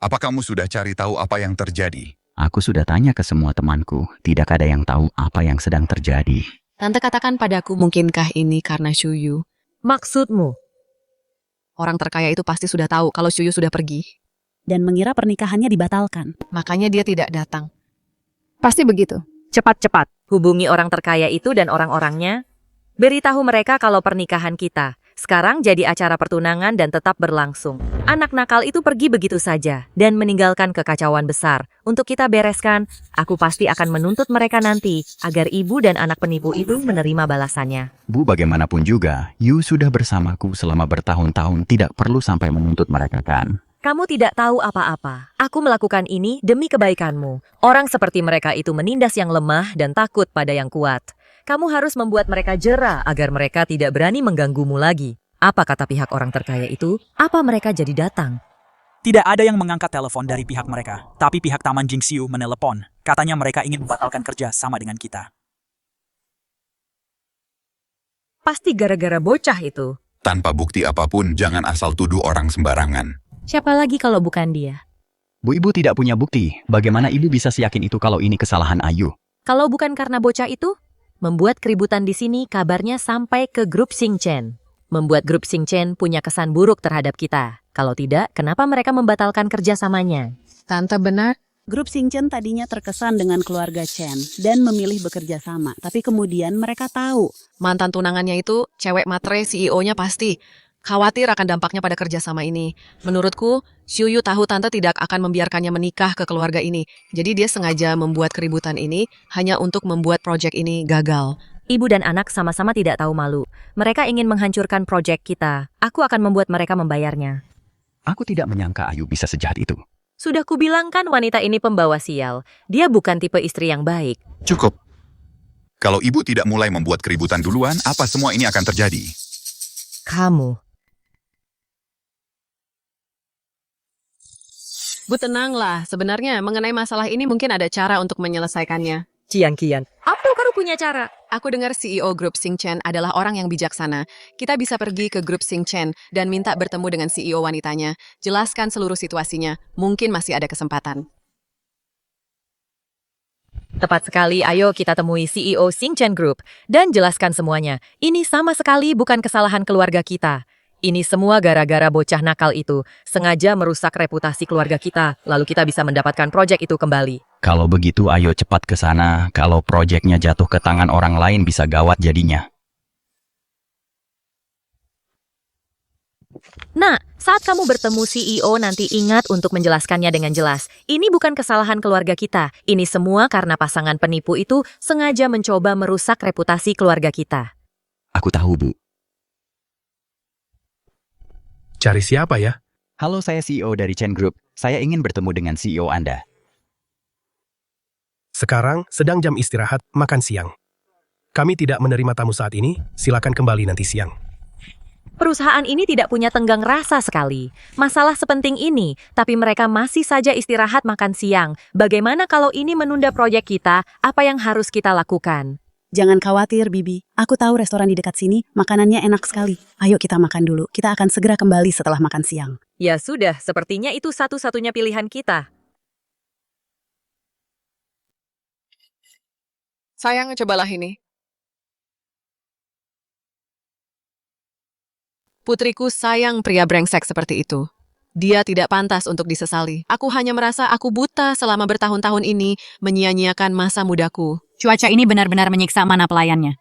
Apa kamu sudah cari tahu apa yang terjadi? Aku sudah tanya ke semua temanku, tidak ada yang tahu apa yang sedang terjadi. Tante katakan padaku, mungkinkah ini karena Shuyu? Maksudmu? Orang terkaya itu pasti sudah tahu kalau Shuyu sudah pergi. Dan mengira pernikahannya dibatalkan. Makanya dia tidak datang. Pasti begitu. Cepat-cepat, hubungi orang terkaya itu dan orang-orangnya. Beritahu mereka kalau pernikahan kita, Sekarang jadi acara pertunangan dan tetap berlangsung. Anak nakal itu pergi begitu saja dan meninggalkan kekacauan besar. Untuk kita bereskan, aku pasti akan menuntut mereka nanti agar ibu dan anak penipu itu menerima balasannya. Bu, bagaimanapun juga, Yu sudah bersamaku selama bertahun-tahun, tidak perlu sampai menuntut mereka kan? Kamu tidak tahu apa-apa. Aku melakukan ini demi kebaikanmu. Orang seperti mereka itu menindas yang lemah dan takut pada yang kuat. Kamu harus membuat mereka jera agar mereka tidak berani mengganggumu lagi. Apa kata pihak orang terkaya itu? Apa mereka jadi datang? Tidak ada yang mengangkat telepon dari pihak mereka, tapi pihak Taman Jingxiu menelepon. Katanya mereka ingin membatalkan kerja sama dengan kita. Pasti gara-gara bocah itu. Tanpa bukti apapun, jangan asal tuduh orang sembarangan. Siapa lagi kalau bukan dia? Bu, ibu tidak punya bukti. Bagaimana ibu bisa yakin itu kalau ini kesalahan Ayu? Kalau bukan karena bocah itu, membuat keributan di sini kabarnya sampai ke grup Xingchen. Membuat grup Xingchen punya kesan buruk terhadap kita. Kalau tidak, kenapa mereka membatalkan kerjasamanya? Tante benar. Grup Xingchen tadinya terkesan dengan keluarga Chen dan memilih bekerja sama. Tapi kemudian mereka tahu. Mantan tunangannya itu cewek matre, CEO-nya pasti. Khawatir akan dampaknya pada kerjasama ini. Menurutku, Xiu Yu tahu tante tidak akan membiarkannya menikah ke keluarga ini. Jadi dia sengaja membuat keributan ini hanya untuk membuat proyek ini gagal. Ibu dan anak sama-sama tidak tahu malu. Mereka ingin menghancurkan proyek kita. Aku akan membuat mereka membayarnya. Aku tidak menyangka Ayu bisa sejahat itu. Sudah kubilangkan wanita ini pembawa sial. Dia bukan tipe istri yang baik. Cukup. Kalau ibu tidak mulai membuat keributan duluan, apa semua ini akan terjadi? Kamu. Bu, tenanglah. Sebenarnya mengenai masalah ini mungkin ada cara untuk menyelesaikannya. Kian. Apa kamu punya cara? Aku dengar CEO grup Xingchen adalah orang yang bijaksana. Kita bisa pergi ke grup Xingchen dan minta bertemu dengan CEO wanitanya. Jelaskan seluruh situasinya. Mungkin masih ada kesempatan. Tepat sekali, ayo kita temui CEO Xingchen Group dan jelaskan semuanya. Ini sama sekali bukan kesalahan keluarga kita. Ini semua gara-gara bocah nakal itu. Sengaja merusak reputasi keluarga kita. Lalu kita bisa mendapatkan proyek itu kembali. Kalau begitu ayo cepat ke sana. Kalau proyeknya jatuh ke tangan orang lain bisa gawat jadinya. Nah, saat kamu bertemu CEO nanti ingat untuk menjelaskannya dengan jelas. Ini bukan kesalahan keluarga kita. Ini semua karena pasangan penipu itu sengaja mencoba merusak reputasi keluarga kita. Aku tahu, Bu. Cari siapa ya? Halo, saya CEO dari Chen Group. Saya ingin bertemu dengan CEO Anda. Sekarang sedang jam istirahat makan siang. Kami tidak menerima tamu saat ini, silakan kembali nanti siang. Perusahaan ini tidak punya tenggang rasa sekali. Masalah sepenting ini, tapi mereka masih saja istirahat makan siang. Bagaimana kalau ini menunda proyek kita? Apa yang harus kita lakukan? Jangan khawatir, Bibi. Aku tahu restoran di dekat sini, makanannya enak sekali. Ayo kita makan dulu. Kita akan segera kembali setelah makan siang. Ya sudah, sepertinya itu satu-satunya pilihan kita. Sayang, cobalah ini. Putriku sayang pria brengsek seperti itu. Dia tidak pantas untuk disesali. Aku hanya merasa aku buta selama bertahun-tahun ini menyia-nyiakan masa mudaku. Cuaca ini benar-benar menyiksa mana pelayannya.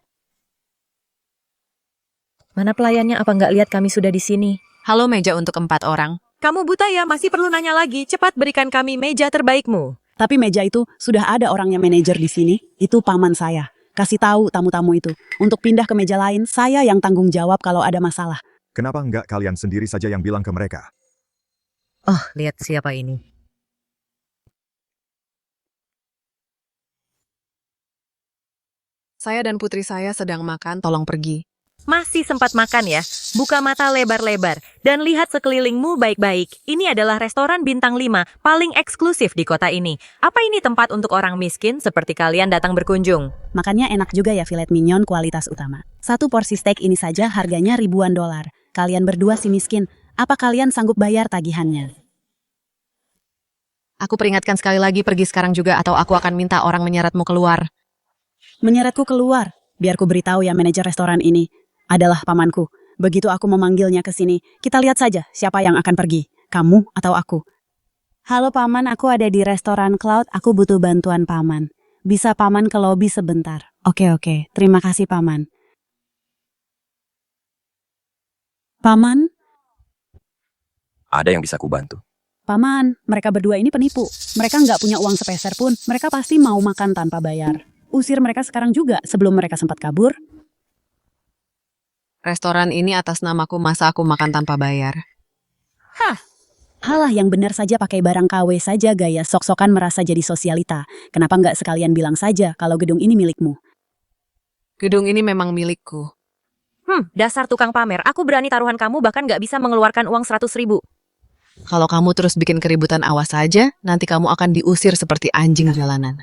Mana pelayannya? Apa nggak lihat kami sudah di sini? Halo, meja untuk 4 orang. Kamu buta ya? Masih perlu nanya lagi? Cepat berikan kami meja terbaikmu. Tapi meja itu sudah ada orangnya manajer di sini. Itu paman saya. Kasih tahu tamu-tamu itu. Untuk pindah ke meja lain, saya yang tanggung jawab kalau ada masalah. Kenapa enggak kalian sendiri saja yang bilang ke mereka? Oh, lihat siapa ini. Saya dan putri saya sedang makan, tolong pergi. Masih sempat makan ya? Buka mata lebar-lebar dan lihat sekelilingmu baik-baik. Ini adalah restoran bintang 5 paling eksklusif di kota ini. Apa ini tempat untuk orang miskin seperti kalian datang berkunjung? Makannya enak juga ya, filet mignon kualitas utama. Satu porsi steak ini saja harganya ribuan dolar. Kalian berdua si miskin, apa kalian sanggup bayar tagihannya? Aku peringatkan sekali lagi, pergi sekarang juga atau aku akan minta orang menyeretmu keluar. Menyeretku keluar? Biar ku beritahu ya, manajer restoran ini adalah pamanku. Begitu aku memanggilnya ke sini, kita lihat saja siapa yang akan pergi, kamu atau aku. Halo paman, aku ada di restoran Cloud, aku butuh bantuan paman. Bisa paman ke lobi sebentar? Oke, terima kasih paman. Paman, Ada yang bisa kubantu. Paman, mereka berdua ini penipu. Mereka nggak punya uang sepeser pun. Mereka pasti mau makan tanpa bayar. Usir mereka sekarang juga sebelum mereka sempat kabur. Restoran ini atas namaku, masa aku makan tanpa bayar? Halah, yang benar saja pakai barang KW saja gaya sok-sokan merasa jadi sosialita. Kenapa nggak sekalian bilang saja kalau gedung ini milikmu? Gedung ini memang milikku. Dasar tukang pamer. Aku berani taruhan kamu bahkan nggak bisa mengeluarkan uang 100.000. Kalau kamu terus bikin keributan, awas saja, nanti kamu akan diusir seperti anjing jalanan.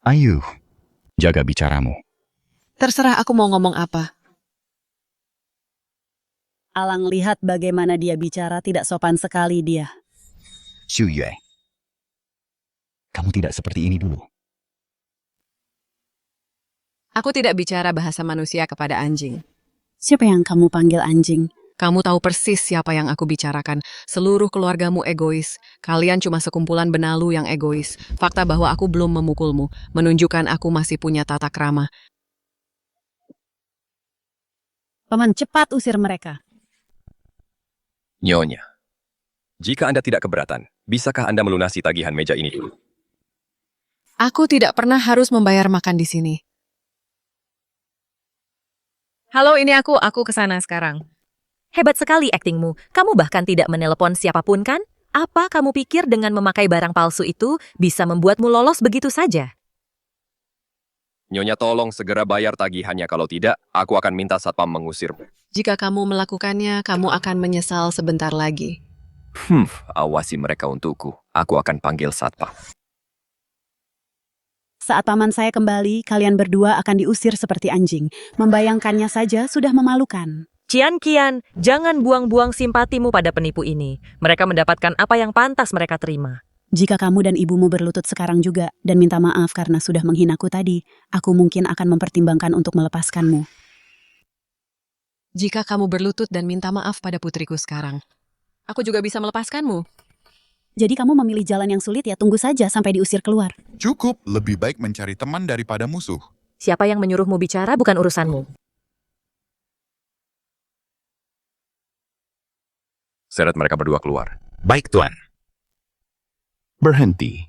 Ayo, jaga bicaramu. Terserah aku mau ngomong apa. Alang lihat bagaimana dia bicara, tidak sopan sekali dia. Xu Yue, kamu tidak seperti ini dulu. Aku tidak bicara bahasa manusia kepada anjing. Siapa yang kamu panggil anjing? Kamu tahu persis siapa yang aku bicarakan. Seluruh keluargamu egois. Kalian cuma sekumpulan benalu yang egois. Fakta bahwa aku belum memukulmu menunjukkan aku masih punya tata krama. Paman, cepat usir mereka. Nyonya, jika Anda tidak keberatan, bisakah Anda melunasi tagihan meja ini dulu? Aku tidak pernah harus membayar makan di sini. Halo, ini aku kesana sekarang. Hebat sekali aktingmu. Kamu bahkan tidak menelepon siapapun kan? Apa kamu pikir dengan memakai barang palsu itu bisa membuatmu lolos begitu saja? Nyonya tolong segera bayar tagihannya, kalau tidak, aku akan minta satpam mengusirmu. Jika kamu melakukannya, kamu akan menyesal sebentar lagi. Awasi mereka untukku. Aku akan panggil satpam. Saat paman saya kembali, kalian berdua akan diusir seperti anjing. Membayangkannya saja sudah memalukan. Kian, jangan buang-buang simpatimu pada penipu ini. Mereka mendapatkan apa yang pantas mereka terima. Jika kamu dan ibumu berlutut sekarang juga dan minta maaf karena sudah menghinaku tadi, aku mungkin akan mempertimbangkan untuk melepaskanmu. Jika kamu berlutut dan minta maaf pada putriku sekarang, aku juga bisa melepaskanmu. Jadi kamu memilih jalan yang sulit ya, tunggu saja sampai diusir keluar. Cukup, lebih baik mencari teman daripada musuh. Siapa yang menyuruhmu bicara bukan urusanmu. Seret mereka berdua keluar. Baik, Tuan. Berhenti.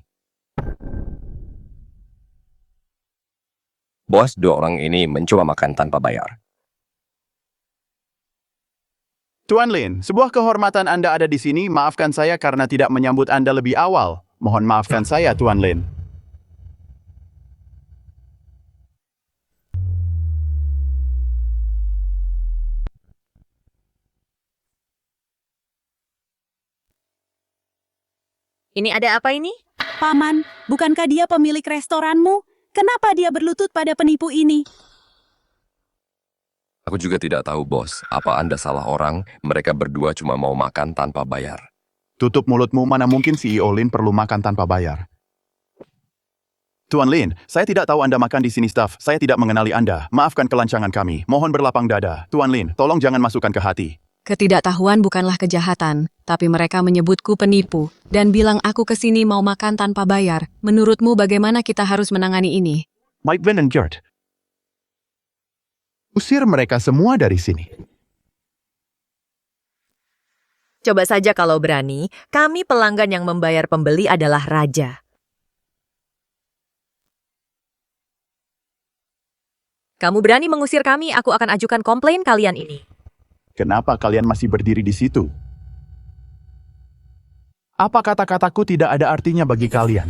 Bos, dua orang ini mencoba makan tanpa bayar. Tuan Lin, sebuah kehormatan Anda ada di sini. Maafkan saya karena tidak menyambut Anda lebih awal. Mohon maafkan saya, Tuan Lin. Ini ada apa ini? Paman, bukankah dia pemilik restoranmu? Kenapa dia berlutut pada penipu ini? Aku juga tidak tahu, bos. Apa Anda salah orang? Mereka berdua cuma mau makan tanpa bayar. Tutup mulutmu, mana mungkin CEO Lin perlu makan tanpa bayar. Tuan Lin, saya tidak tahu Anda makan di sini, staff. Saya tidak mengenali Anda. Maafkan kelancangan kami. Mohon berlapang dada. Tuan Lin, tolong jangan masukkan ke hati. Ketidaktahuan bukanlah kejahatan, tapi mereka menyebutku penipu dan bilang aku kesini mau makan tanpa bayar. Menurutmu bagaimana kita harus menangani ini? Mike Van and Gert. Usir mereka semua dari sini. Coba saja kalau berani, kami pelanggan yang membayar pembeli adalah raja. Kamu berani mengusir kami, aku akan ajukan komplain kalian ini. Kenapa kalian masih berdiri di situ? Apa kata-kataku tidak ada artinya bagi kalian?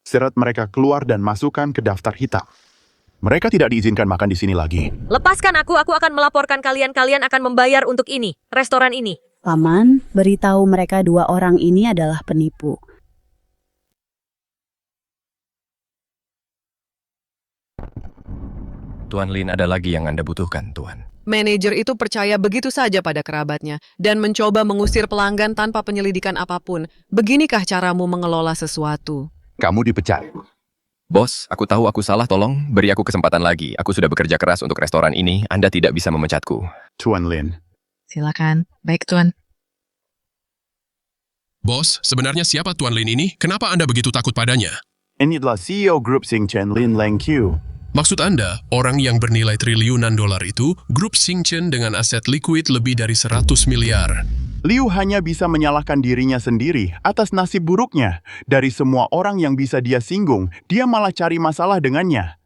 Seret mereka keluar dan masukkan ke daftar hitam. Mereka tidak diizinkan makan di sini lagi. Lepaskan aku akan melaporkan kalian akan membayar untuk ini, restoran ini. Paman, beritahu mereka dua orang ini adalah penipu. Tuan Lin, ada lagi yang Anda butuhkan, Tuan. Manajer itu percaya begitu saja pada kerabatnya dan mencoba mengusir pelanggan tanpa penyelidikan apapun. Beginikah caramu mengelola sesuatu? Kamu dipecat. Bos, aku tahu aku salah, tolong beri aku kesempatan lagi. Aku sudah bekerja keras untuk restoran ini, Anda tidak bisa memecatku. Tuan Lin. Silakan. Baik, Tuan. Bos, sebenarnya siapa Tuan Lin ini? Kenapa Anda begitu takut padanya? Ini adalah CEO Grup Xingchen, Lin Leng Qiu. Maksud Anda, orang yang bernilai triliunan dolar itu, grup Xingchen dengan aset likuid lebih dari 100 miliar. Liu hanya bisa menyalahkan dirinya sendiri atas nasib buruknya. Dari semua orang yang bisa dia singgung, dia malah cari masalah dengannya.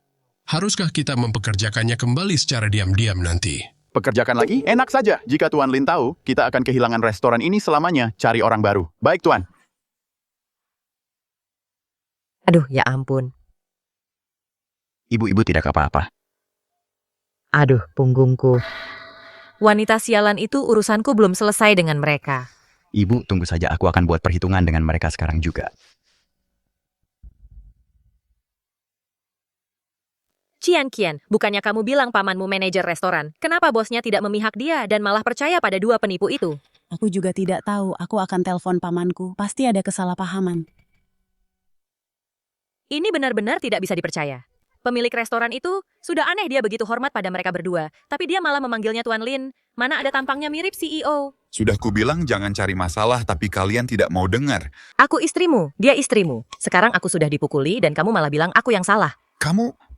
Haruskah kita mempekerjakannya kembali secara diam-diam nanti? Pekerjakan lagi? Enak saja. Jika Tuan Lin tahu, kita akan kehilangan restoran ini selamanya. Cari orang baru. Baik, Tuan. Aduh, ya ampun. Ibu-ibu tidak apa-apa. Aduh, punggungku. Wanita sialan itu urusanku belum selesai dengan mereka. Ibu, tunggu saja, aku akan buat perhitungan dengan mereka sekarang juga. Qian, bukannya kamu bilang pamanmu manajer restoran? Kenapa bosnya tidak memihak dia dan malah percaya pada dua penipu itu? Aku juga tidak tahu, aku akan telepon pamanku, pasti ada kesalahpahaman. Ini benar-benar tidak bisa dipercaya. Pemilik restoran itu, sudah aneh dia begitu hormat pada mereka berdua, tapi dia malah memanggilnya Tuan Lin. Mana ada tampangnya mirip CEO. Sudah kubilang jangan cari masalah, tapi kalian tidak mau dengar. Aku istrimu, dia istrimu. Sekarang aku sudah dipukuli dan kamu malah bilang aku yang salah.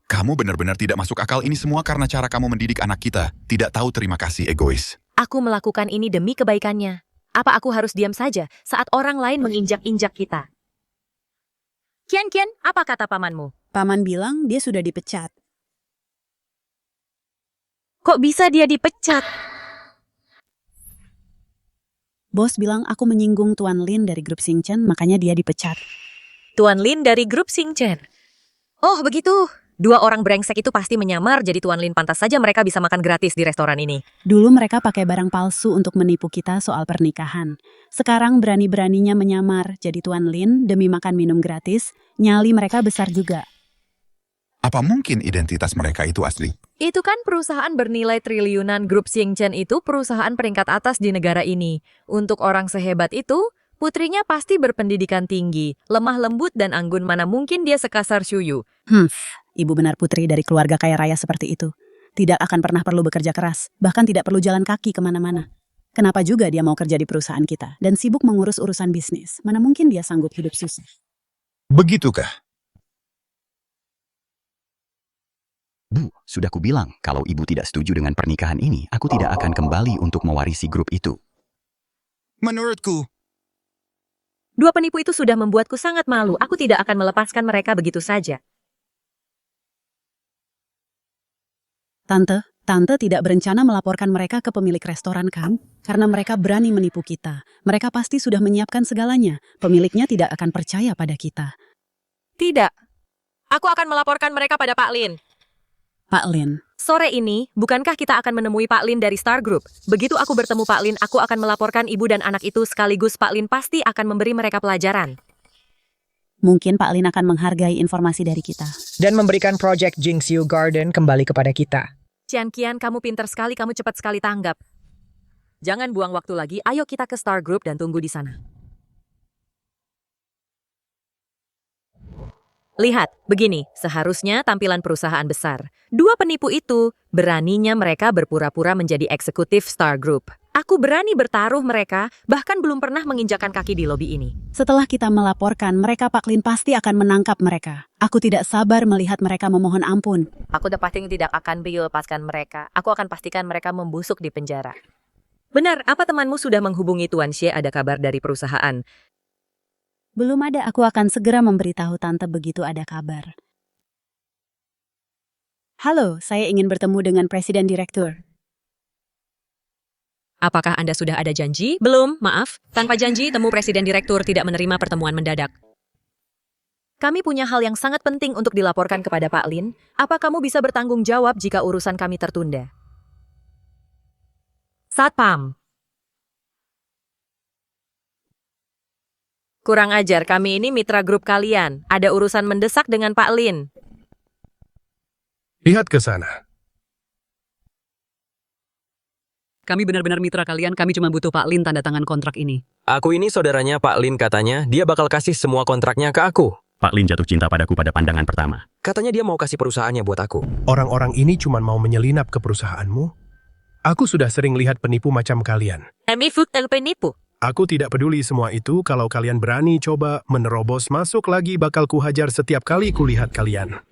Kamu benar-benar tidak masuk akal. Ini semua karena cara kamu mendidik anak kita. Tidak tahu terima kasih, egois. Aku melakukan ini demi kebaikannya. Apa aku harus diam saja saat orang lain menginjak-injak kita? Qian, apa kata pamanmu? Paman bilang dia sudah dipecat. Kok bisa dia dipecat? Bos bilang aku menyinggung Tuan Lin dari grup Xingchen, makanya dia dipecat. Tuan Lin dari grup Xingchen. Oh, begitu. Dua orang brengsek itu pasti menyamar jadi Tuan Lin, pantas saja mereka bisa makan gratis di restoran ini. Dulu mereka pakai barang palsu untuk menipu kita soal pernikahan. Sekarang berani-beraninya menyamar jadi Tuan Lin demi makan minum gratis, nyali mereka besar juga. Apa mungkin identitas mereka itu asli? Itu kan perusahaan bernilai triliunan. Grup Xingchen itu perusahaan peringkat atas di negara ini. Untuk orang sehebat itu, putrinya pasti berpendidikan tinggi, lemah lembut dan anggun, mana mungkin dia sekasar Shuyu. Ibu benar putri dari keluarga kaya raya seperti itu. Tidak akan pernah perlu bekerja keras, bahkan tidak perlu jalan kaki kemana-mana. Kenapa juga dia mau kerja di perusahaan kita dan sibuk mengurus urusan bisnis? Mana mungkin dia sanggup hidup susah. Begitukah? Bu, sudah kubilang, kalau ibu tidak setuju dengan pernikahan ini, aku tidak akan kembali untuk mewarisi grup itu. Menurutku, dua penipu itu sudah membuatku sangat malu. Aku tidak akan melepaskan mereka begitu saja. Tante tidak berencana melaporkan mereka ke pemilik restoran kan? Karena mereka berani menipu kita. Mereka pasti sudah menyiapkan segalanya. Pemiliknya tidak akan percaya pada kita. Tidak. Aku akan melaporkan mereka pada Pak Lin. Pak Lin. Sore ini, bukankah kita akan menemui Pak Lin dari Star Group? Begitu aku bertemu Pak Lin, aku akan melaporkan ibu dan anak itu sekaligus. Pak Lin pasti akan memberi mereka pelajaran. Mungkin Pak Lin akan menghargai informasi dari kita. Dan memberikan proyek Jingxiu Garden kembali kepada kita. Qian, kamu pintar sekali, kamu cepat sekali tanggap. Jangan buang waktu lagi, ayo kita ke Star Group dan tunggu di sana. Lihat, begini, seharusnya tampilan perusahaan besar. Dua penipu itu, beraninya mereka berpura-pura menjadi eksekutif Star Group. Aku berani bertaruh mereka, bahkan belum pernah menginjakan kaki di lobi ini. Setelah kita melaporkan, mereka Pak Lin pasti akan menangkap mereka. Aku tidak sabar melihat mereka memohon ampun. Aku pasti tidak akan lepaskan mereka. Aku akan pastikan mereka membusuk di penjara. Benar, apa temanmu sudah menghubungi Tuan Xie? Ada kabar dari perusahaan? Belum ada, aku akan segera memberitahu tante begitu ada kabar. Halo, saya ingin bertemu dengan Presiden Direktur. Apakah Anda sudah ada janji? Belum, maaf. Tanpa janji, temu Presiden Direktur tidak menerima pertemuan mendadak. Kami punya hal yang sangat penting untuk dilaporkan kepada Pak Lin. Apa kamu bisa bertanggung jawab jika urusan kami tertunda? Satpam. Kurang ajar, kami ini mitra grup kalian. Ada urusan mendesak dengan Pak Lin. Lihat ke sana. Kami benar-benar mitra kalian, kami cuma butuh Pak Lin tanda tangan kontrak ini. Aku ini saudaranya Pak Lin, katanya dia bakal kasih semua kontraknya ke aku. Pak Lin jatuh cinta padaku pada pandangan pertama. Katanya dia mau kasih perusahaannya buat aku. Orang-orang ini cuma mau menyelinap ke perusahaanmu. Aku sudah sering lihat penipu macam kalian. Penipu? Aku tidak peduli semua itu. Kalau kalian berani coba menerobos masuk lagi, bakal kuhajar setiap kali kulihat kalian.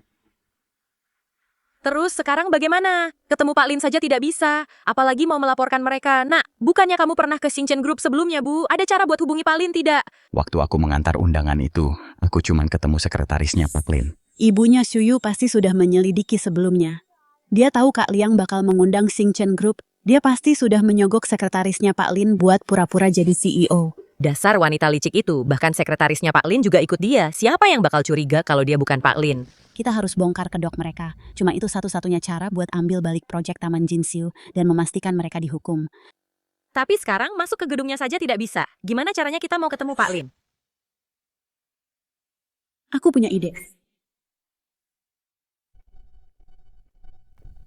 Terus sekarang bagaimana? Ketemu Pak Lin saja tidak bisa. Apalagi mau melaporkan mereka. Nak, bukannya kamu pernah ke Xingchen Group sebelumnya, Bu? Ada cara buat hubungi Pak Lin tidak? Waktu aku mengantar undangan itu, aku cuma ketemu sekretarisnya Pak Lin. Ibunya Shuyu pasti sudah menyelidiki sebelumnya. Dia tahu Kak Liang bakal mengundang Xingchen Group. Dia pasti sudah menyogok sekretarisnya Pak Lin buat pura-pura jadi CEO. Dasar wanita licik itu, bahkan sekretarisnya Pak Lin juga ikut dia. Siapa yang bakal curiga kalau dia bukan Pak Lin? Kita harus bongkar kedok mereka. Cuma itu satu-satunya cara buat ambil balik proyek Taman Jinxiu dan memastikan mereka dihukum. Tapi sekarang masuk ke gedungnya saja tidak bisa. Gimana caranya kita mau ketemu Pak Lin? Aku punya ide.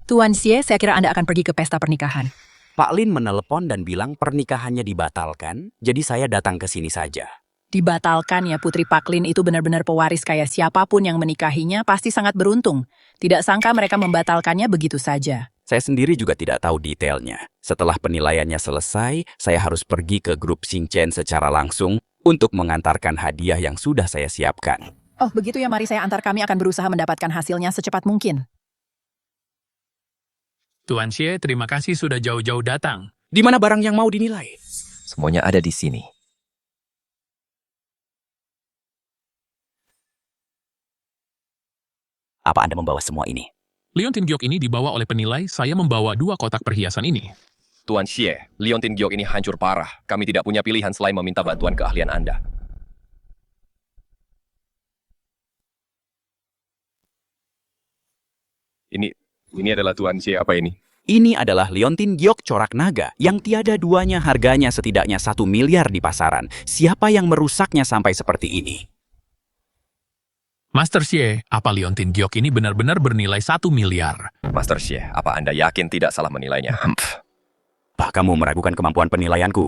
Tuan Xie, saya kira Anda akan pergi ke pesta pernikahan. Pak Lin menelepon dan bilang pernikahannya dibatalkan, jadi saya datang ke sini saja. Dibatalkan ya, Putri Pak Lin itu benar-benar pewaris kayak siapapun yang menikahinya pasti sangat beruntung. Tidak sangka mereka membatalkannya begitu saja. Saya sendiri juga tidak tahu detailnya. Setelah penilaiannya selesai, saya harus pergi ke grup Xingchen secara langsung untuk mengantarkan hadiah yang sudah saya siapkan. Oh begitu ya, mari saya antar, kami akan berusaha mendapatkan hasilnya secepat mungkin. Tuan Xie, terima kasih sudah jauh-jauh datang. Di mana barang yang mau dinilai? Semuanya ada di sini. Apa Anda membawa semua ini? Leontin Giok ini dibawa oleh penilai, saya membawa 2 kotak perhiasan ini. Tuan Xie, Leontin Giok ini hancur parah. Kami tidak punya pilihan selain meminta bantuan keahlian Anda. Ini adalah Tuan Xie, apa ini? Ini adalah Leontin Giok corak naga yang tiada duanya, harganya setidaknya 1 miliar di pasaran. Siapa yang merusaknya sampai seperti ini? Master Xie, apa Leontin Giok ini benar-benar bernilai 1 miliar? Master Xie, apa Anda yakin tidak salah menilainya? Bah, kamu meragukan kemampuan penilaianku.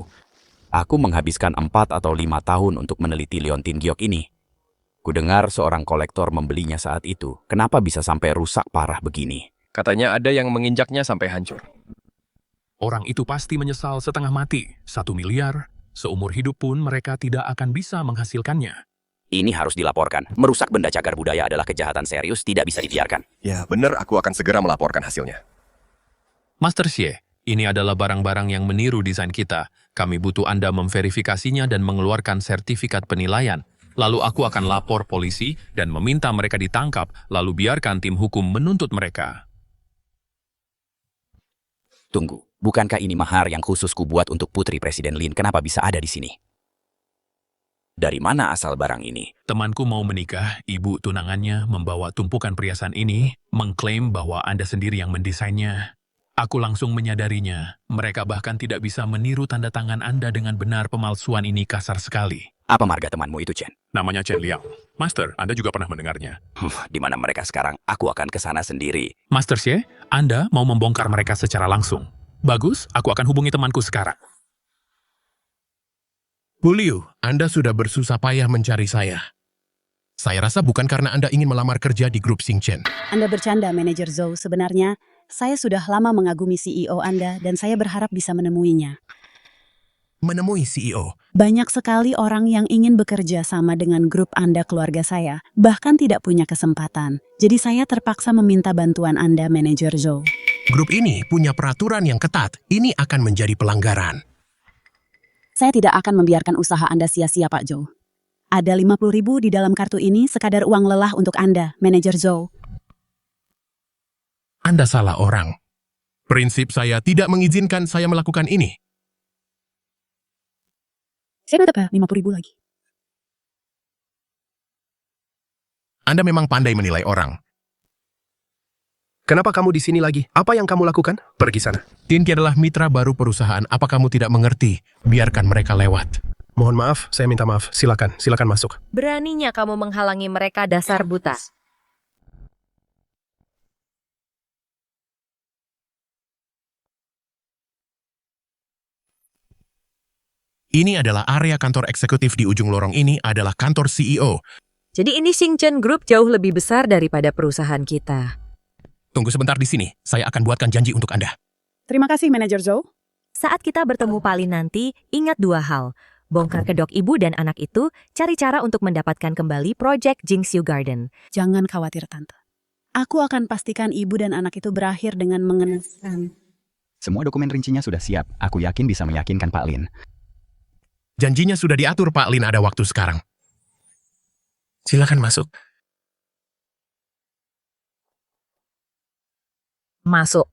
Aku menghabiskan 4 atau 5 tahun untuk meneliti Leontin Giok ini. Kudengar seorang kolektor membelinya saat itu. Kenapa bisa sampai rusak parah begini? Katanya ada yang menginjaknya sampai hancur. Orang itu pasti menyesal setengah mati. 1 miliar, seumur hidup pun mereka tidak akan bisa menghasilkannya. Ini harus dilaporkan. Merusak benda cagar budaya adalah kejahatan serius, tidak bisa dibiarkan. Ya, benar, aku akan segera melaporkan hasilnya. Master Xie, ini adalah barang-barang yang meniru desain kita. Kami butuh Anda memverifikasinya dan mengeluarkan sertifikat penilaian. Lalu aku akan lapor polisi dan meminta mereka ditangkap, lalu biarkan tim hukum menuntut mereka. Tunggu, bukankah ini mahar yang khusus kubuat untuk Putri Presiden Lin? Kenapa bisa ada di sini? Dari mana asal barang ini? Temanku mau menikah, ibu tunangannya membawa tumpukan perhiasan ini, mengklaim bahwa Anda sendiri yang mendesainnya. Aku langsung menyadarinya. Mereka bahkan tidak bisa meniru tanda tangan Anda dengan benar. Pemalsuan ini kasar sekali. Apa marga temanmu itu, Chen? Namanya Chen Liang. Master, Anda juga pernah mendengarnya. Di mana mereka sekarang? Aku akan ke sana sendiri. Master Xie, Anda mau membongkar mereka secara langsung. Bagus, aku akan hubungi temanku sekarang. Bu Liu, Anda sudah bersusah payah mencari saya. Saya rasa bukan karena Anda ingin melamar kerja di grup Xingchen. Anda bercanda, Manajer Zhou. Sebenarnya, saya sudah lama mengagumi CEO Anda dan saya berharap bisa menemuinya. Menemui CEO? Banyak sekali orang yang ingin bekerja sama dengan grup Anda keluarga saya, bahkan tidak punya kesempatan. Jadi saya terpaksa meminta bantuan Anda, Manajer Zhou. Grup ini punya peraturan yang ketat. Ini akan menjadi pelanggaran. Saya tidak akan membiarkan usaha Anda sia-sia, Pak Zhou. Ada 50.000 di dalam kartu ini, sekadar uang lelah untuk Anda, Manajer Zhou. Anda salah orang. Prinsip saya tidak mengizinkan saya melakukan ini. Saya dapat 50.000 lagi. Anda memang pandai menilai orang. Kenapa kamu di sini lagi? Apa yang kamu lakukan? Pergi sana. Tinky adalah mitra baru perusahaan. Apa kamu tidak mengerti? Biarkan mereka lewat. Mohon maaf, saya minta maaf. Silakan masuk. Beraninya kamu menghalangi mereka, dasar buta. Ini adalah area kantor eksekutif. Di ujung lorong ini adalah kantor CEO. Jadi ini Xingchen Group jauh lebih besar daripada perusahaan kita. Tunggu sebentar di sini. Saya akan buatkan janji untuk Anda. Terima kasih, Manajer Zhou. Saat kita bertemu Pak Lin nanti, ingat 2 hal. Bongkar kedok ibu dan anak itu, cari cara untuk mendapatkan kembali proyek Jinxiu Garden. Jangan khawatir, Tante. Aku akan pastikan ibu dan anak itu berakhir dengan mengenaskan. Semua dokumen rincinya sudah siap. Aku yakin bisa meyakinkan Pak Lin. Janjinya sudah diatur, Pak Lin, ada waktu sekarang. Silakan masuk. Masuk.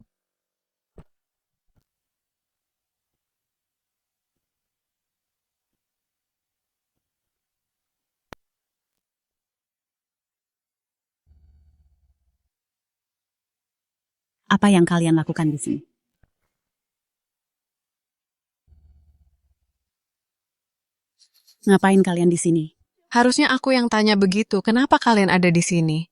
Apa yang kalian lakukan di sini? Ngapain kalian di sini? Harusnya aku yang tanya begitu. Kenapa kalian ada di sini?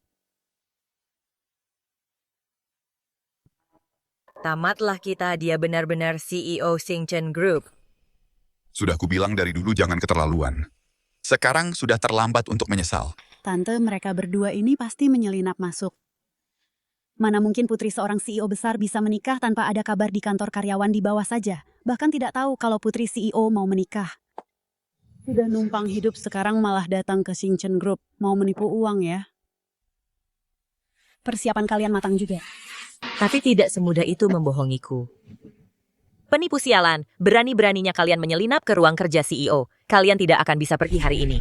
Tamatlah kita, dia benar-benar CEO Xingchen Group. Sudah kubilang dari dulu jangan keterlaluan. Sekarang sudah terlambat untuk menyesal. Tante, mereka berdua ini pasti menyelinap masuk. Mana mungkin putri seorang CEO besar bisa menikah tanpa ada kabar di kantor karyawan di bawah saja. Bahkan tidak tahu kalau putri CEO mau menikah. Sudah numpang hidup sekarang malah datang ke Xingchen Group. Mau menipu uang ya? Persiapan kalian matang juga. Tapi tidak semudah itu membohongiku. Penipu sialan, berani-beraninya kalian menyelinap ke ruang kerja CEO. Kalian tidak akan bisa pergi hari ini.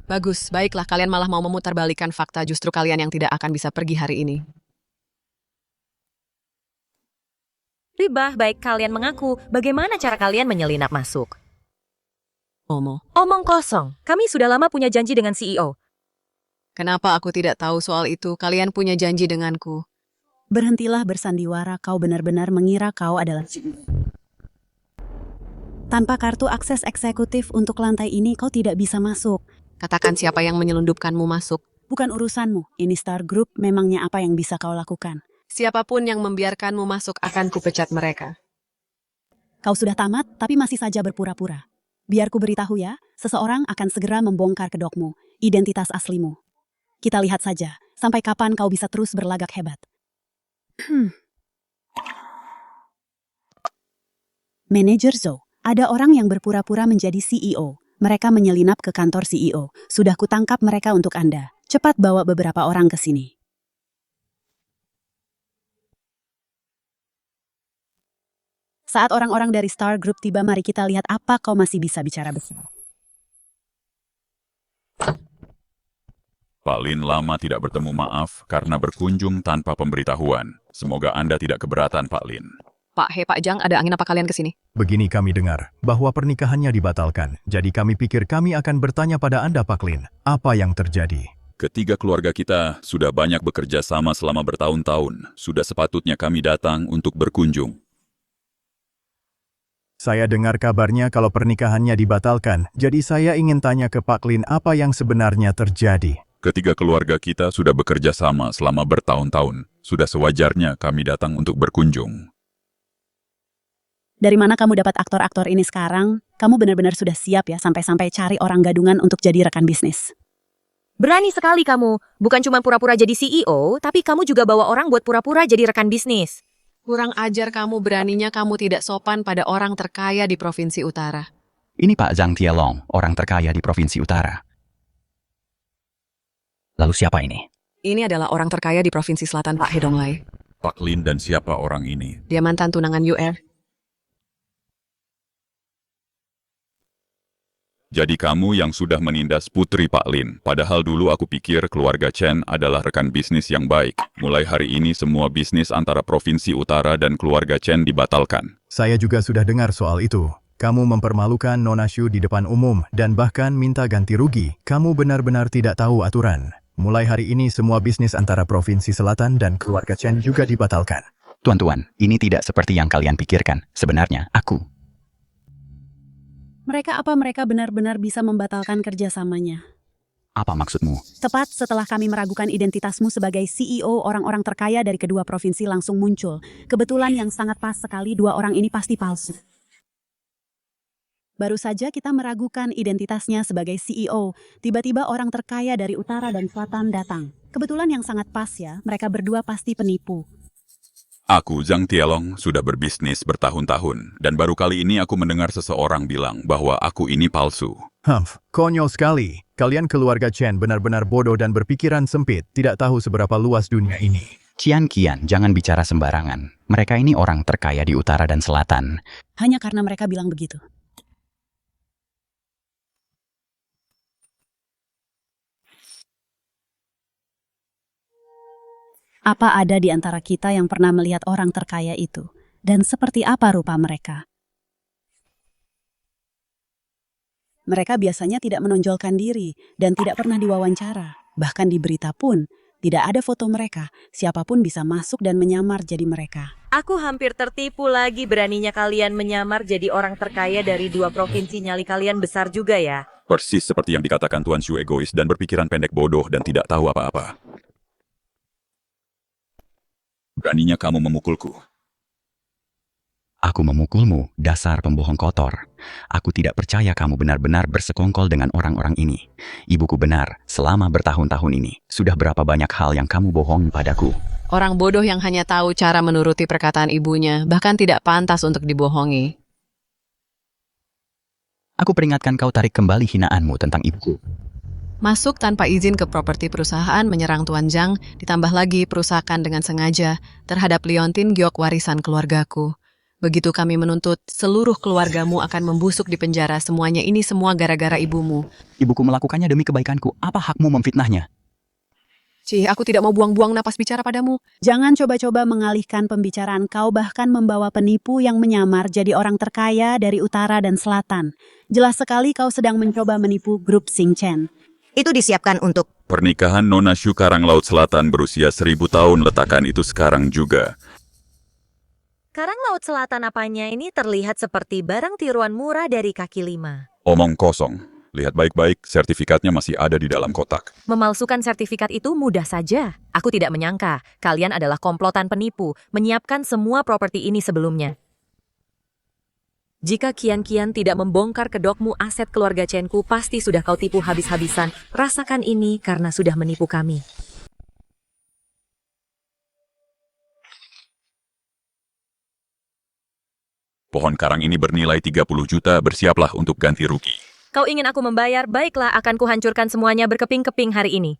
Bagus, baiklah kalian malah mau memutarbalikkan fakta justru kalian yang tidak akan bisa pergi hari ini. Ribah, baik kalian mengaku, bagaimana cara kalian menyelinap masuk? Omong kosong, kami sudah lama punya janji dengan CEO. Kenapa aku tidak tahu soal itu? Kalian punya janji denganku. Berhentilah bersandiwara, kau benar-benar mengira kau adalah CEO. Tanpa kartu akses eksekutif untuk lantai ini, kau tidak bisa masuk. Katakan siapa yang menyelundupkanmu masuk. Bukan urusanmu, ini Star Group, memangnya apa yang bisa kau lakukan? Siapapun yang membiarkanmu masuk akan kupecat mereka. Kau sudah tamat, tapi masih saja berpura-pura. Biar ku beritahu ya, seseorang akan segera membongkar kedokmu, identitas aslimu. Kita lihat saja, sampai kapan kau bisa terus berlagak hebat. Manajer Zhou, ada orang yang berpura-pura menjadi CEO. Mereka menyelinap ke kantor CEO. Sudah kutangkap mereka untuk Anda. Cepat bawa beberapa orang ke sini. Saat orang-orang dari Star Group tiba, mari kita lihat apa kau masih bisa bicara besar. Pak Lin lama tidak bertemu, maaf karena berkunjung tanpa pemberitahuan. Semoga Anda tidak keberatan, Pak Lin. Pak Jang, ada angin apa kalian ke sini? Begini kami dengar, bahwa pernikahannya dibatalkan. Jadi kami pikir kami akan bertanya pada Anda, Pak Lin. Apa yang terjadi? Ketiga keluarga kita sudah banyak bekerja sama selama bertahun-tahun. Sudah sepatutnya kami datang untuk berkunjung. Saya dengar kabarnya kalau pernikahannya dibatalkan. Jadi saya ingin tanya ke Pak Lin apa yang sebenarnya terjadi. Ketiga keluarga kita sudah bekerja sama selama bertahun-tahun. Sudah sewajarnya kami datang untuk berkunjung. Dari mana kamu dapat aktor-aktor ini sekarang? Kamu benar-benar sudah siap ya sampai-sampai cari orang gadungan untuk jadi rekan bisnis. Berani sekali kamu. Bukan cuma pura-pura jadi CEO, tapi kamu juga bawa orang buat pura-pura jadi rekan bisnis. Kurang ajar kamu, beraninya kamu tidak sopan pada orang terkaya di Provinsi Utara. Ini Pak Zhang Tielong, orang terkaya di Provinsi Utara. Lalu siapa ini? Ini adalah orang terkaya di Provinsi Selatan, Pak He Donglai. Pak Lin dan siapa orang ini? Dia mantan tunangan UR. Jadi kamu yang sudah menindas putri Pak Lin. Padahal dulu aku pikir keluarga Chen adalah rekan bisnis yang baik. Mulai hari ini semua bisnis antara Provinsi Utara dan keluarga Chen dibatalkan. Saya juga sudah dengar soal itu. Kamu mempermalukan Nona Shu di depan umum dan bahkan minta ganti rugi. Kamu benar-benar tidak tahu aturan. Mulai hari ini semua bisnis antara Provinsi Selatan dan keluarga Chen juga dibatalkan. Tuan-tuan, ini tidak seperti yang kalian pikirkan. Sebenarnya, aku. Mereka benar-benar bisa membatalkan kerjasamanya? Apa maksudmu? Tepat setelah kami meragukan identitasmu sebagai CEO, orang-orang terkaya dari kedua provinsi langsung muncul. Kebetulan yang sangat pas sekali, dua orang ini pasti palsu. Baru saja kita meragukan identitasnya sebagai CEO. Tiba-tiba orang terkaya dari utara dan selatan datang. Kebetulan yang sangat pas ya, mereka berdua pasti penipu. Aku, Zhang Tielong, sudah berbisnis bertahun-tahun. Dan baru kali ini aku mendengar seseorang bilang bahwa aku ini palsu. Konyol sekali. Kalian keluarga Chen benar-benar bodoh dan berpikiran sempit, tidak tahu seberapa luas dunia ini. Qian Qian, jangan bicara sembarangan. Mereka ini orang terkaya di utara dan selatan. Hanya karena mereka bilang begitu. Apa ada di antara kita yang pernah melihat orang terkaya itu? Dan seperti apa rupa mereka? Mereka biasanya tidak menonjolkan diri dan tidak pernah diwawancara. Bahkan di berita pun, tidak ada foto mereka. Siapapun bisa masuk dan menyamar jadi mereka. Aku hampir tertipu lagi, beraninya kalian menyamar jadi orang terkaya dari 2 provinsi. Nyali kalian besar juga ya. Persis seperti yang dikatakan Tuan Shu, egois dan berpikiran pendek, bodoh dan tidak tahu apa-apa. Beraninya kamu memukulku. Aku memukulmu, dasar pembohong kotor. Aku tidak percaya kamu benar-benar bersekongkol dengan orang-orang ini. Ibuku benar, selama bertahun-tahun ini, sudah berapa banyak hal yang kamu bohongi padaku. Orang bodoh yang hanya tahu cara menuruti perkataan ibunya, bahkan tidak pantas untuk dibohongi. Aku peringatkan kau tarik kembali hinaanmu tentang ibuku. Masuk tanpa izin ke properti perusahaan, menyerang Tuan Zhang, ditambah lagi perusakan dengan sengaja terhadap Liontin Giok, warisan keluargaku. Begitu kami menuntut, seluruh keluargamu akan membusuk di penjara. Semuanya ini semua gara-gara ibumu. Ibuku melakukannya demi kebaikanku. Apa hakmu memfitnahnya? Cih, aku tidak mau buang-buang napas bicara padamu. Jangan coba-coba mengalihkan pembicaraan. Kau bahkan membawa penipu yang menyamar jadi orang terkaya dari utara dan selatan. Jelas sekali kau sedang mencoba menipu grup Xing Chen. Itu disiapkan untuk Pernikahan Nona Shu Karang Laut Selatan berusia 1000 tahun, letakkan itu sekarang juga. Karang Laut Selatan apanya ini terlihat seperti barang tiruan murah dari kaki 5. Omong kosong. Lihat baik-baik, sertifikatnya masih ada di dalam kotak. Memalsukan sertifikat itu mudah saja. Aku tidak menyangka kalian adalah komplotan penipu, menyiapkan semua properti ini sebelumnya. Jika Qian tidak membongkar kedokmu aset keluarga Chenku, pasti sudah kau tipu habis-habisan. Rasakan ini karena sudah menipu kami. Pohon karang ini bernilai 30 juta, bersiaplah untuk ganti rugi. Kau ingin aku membayar? Baiklah, akan kuhancurkan semuanya berkeping-keping hari ini.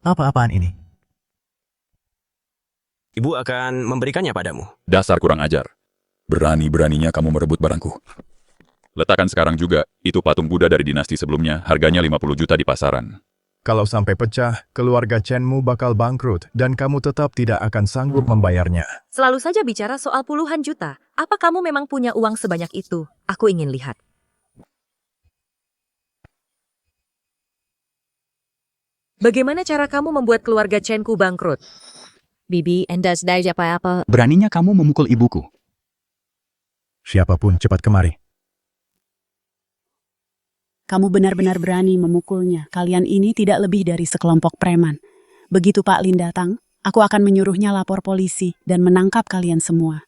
Apa-apaan ini? Ibu akan memberikannya padamu. Dasar kurang ajar. Berani-beraninya kamu merebut barangku. Letakkan sekarang juga, itu patung Buddha dari dinasti sebelumnya, harganya 50 juta di pasaran. Kalau sampai pecah, keluarga Chenmu bakal bangkrut dan kamu tetap tidak akan sanggup membayarnya. Selalu saja bicara soal puluhan juta. Apa kamu memang punya uang sebanyak itu? Aku ingin lihat. Bagaimana cara kamu membuat keluarga Chenku bangkrut? Bibi, Anda sedang apa-apa? Beraninya kamu memukul ibuku. Siapapun cepat kemari. Kamu benar-benar berani memukulnya. Kalian ini tidak lebih dari sekelompok preman. Begitu Pak Lin datang, aku akan menyuruhnya lapor polisi dan menangkap kalian semua.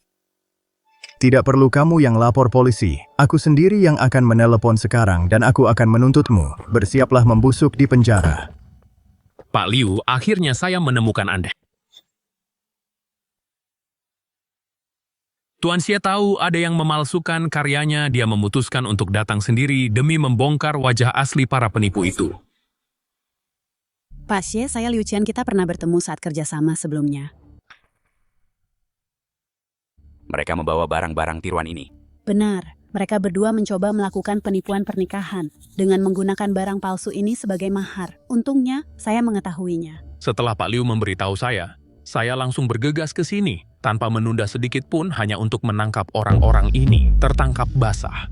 Tidak perlu kamu yang lapor polisi. Aku sendiri yang akan menelepon sekarang dan aku akan menuntutmu. Bersiaplah membusuk di penjara. Pak Liu, akhirnya saya menemukan Anda. Tuan Xie tahu ada yang memalsukan karyanya, dia memutuskan untuk datang sendiri demi membongkar wajah asli para penipu itu. Pak Xie, saya Liu Qian, kita pernah bertemu saat kerjasama sebelumnya. Mereka membawa barang-barang tiruan ini. Benar, mereka berdua mencoba melakukan penipuan pernikahan dengan menggunakan barang palsu ini sebagai mahar. Untungnya, saya mengetahuinya. Setelah Pak Liu memberitahu saya langsung bergegas ke sini. Tanpa menunda sedikit pun hanya untuk menangkap orang-orang ini, tertangkap basah.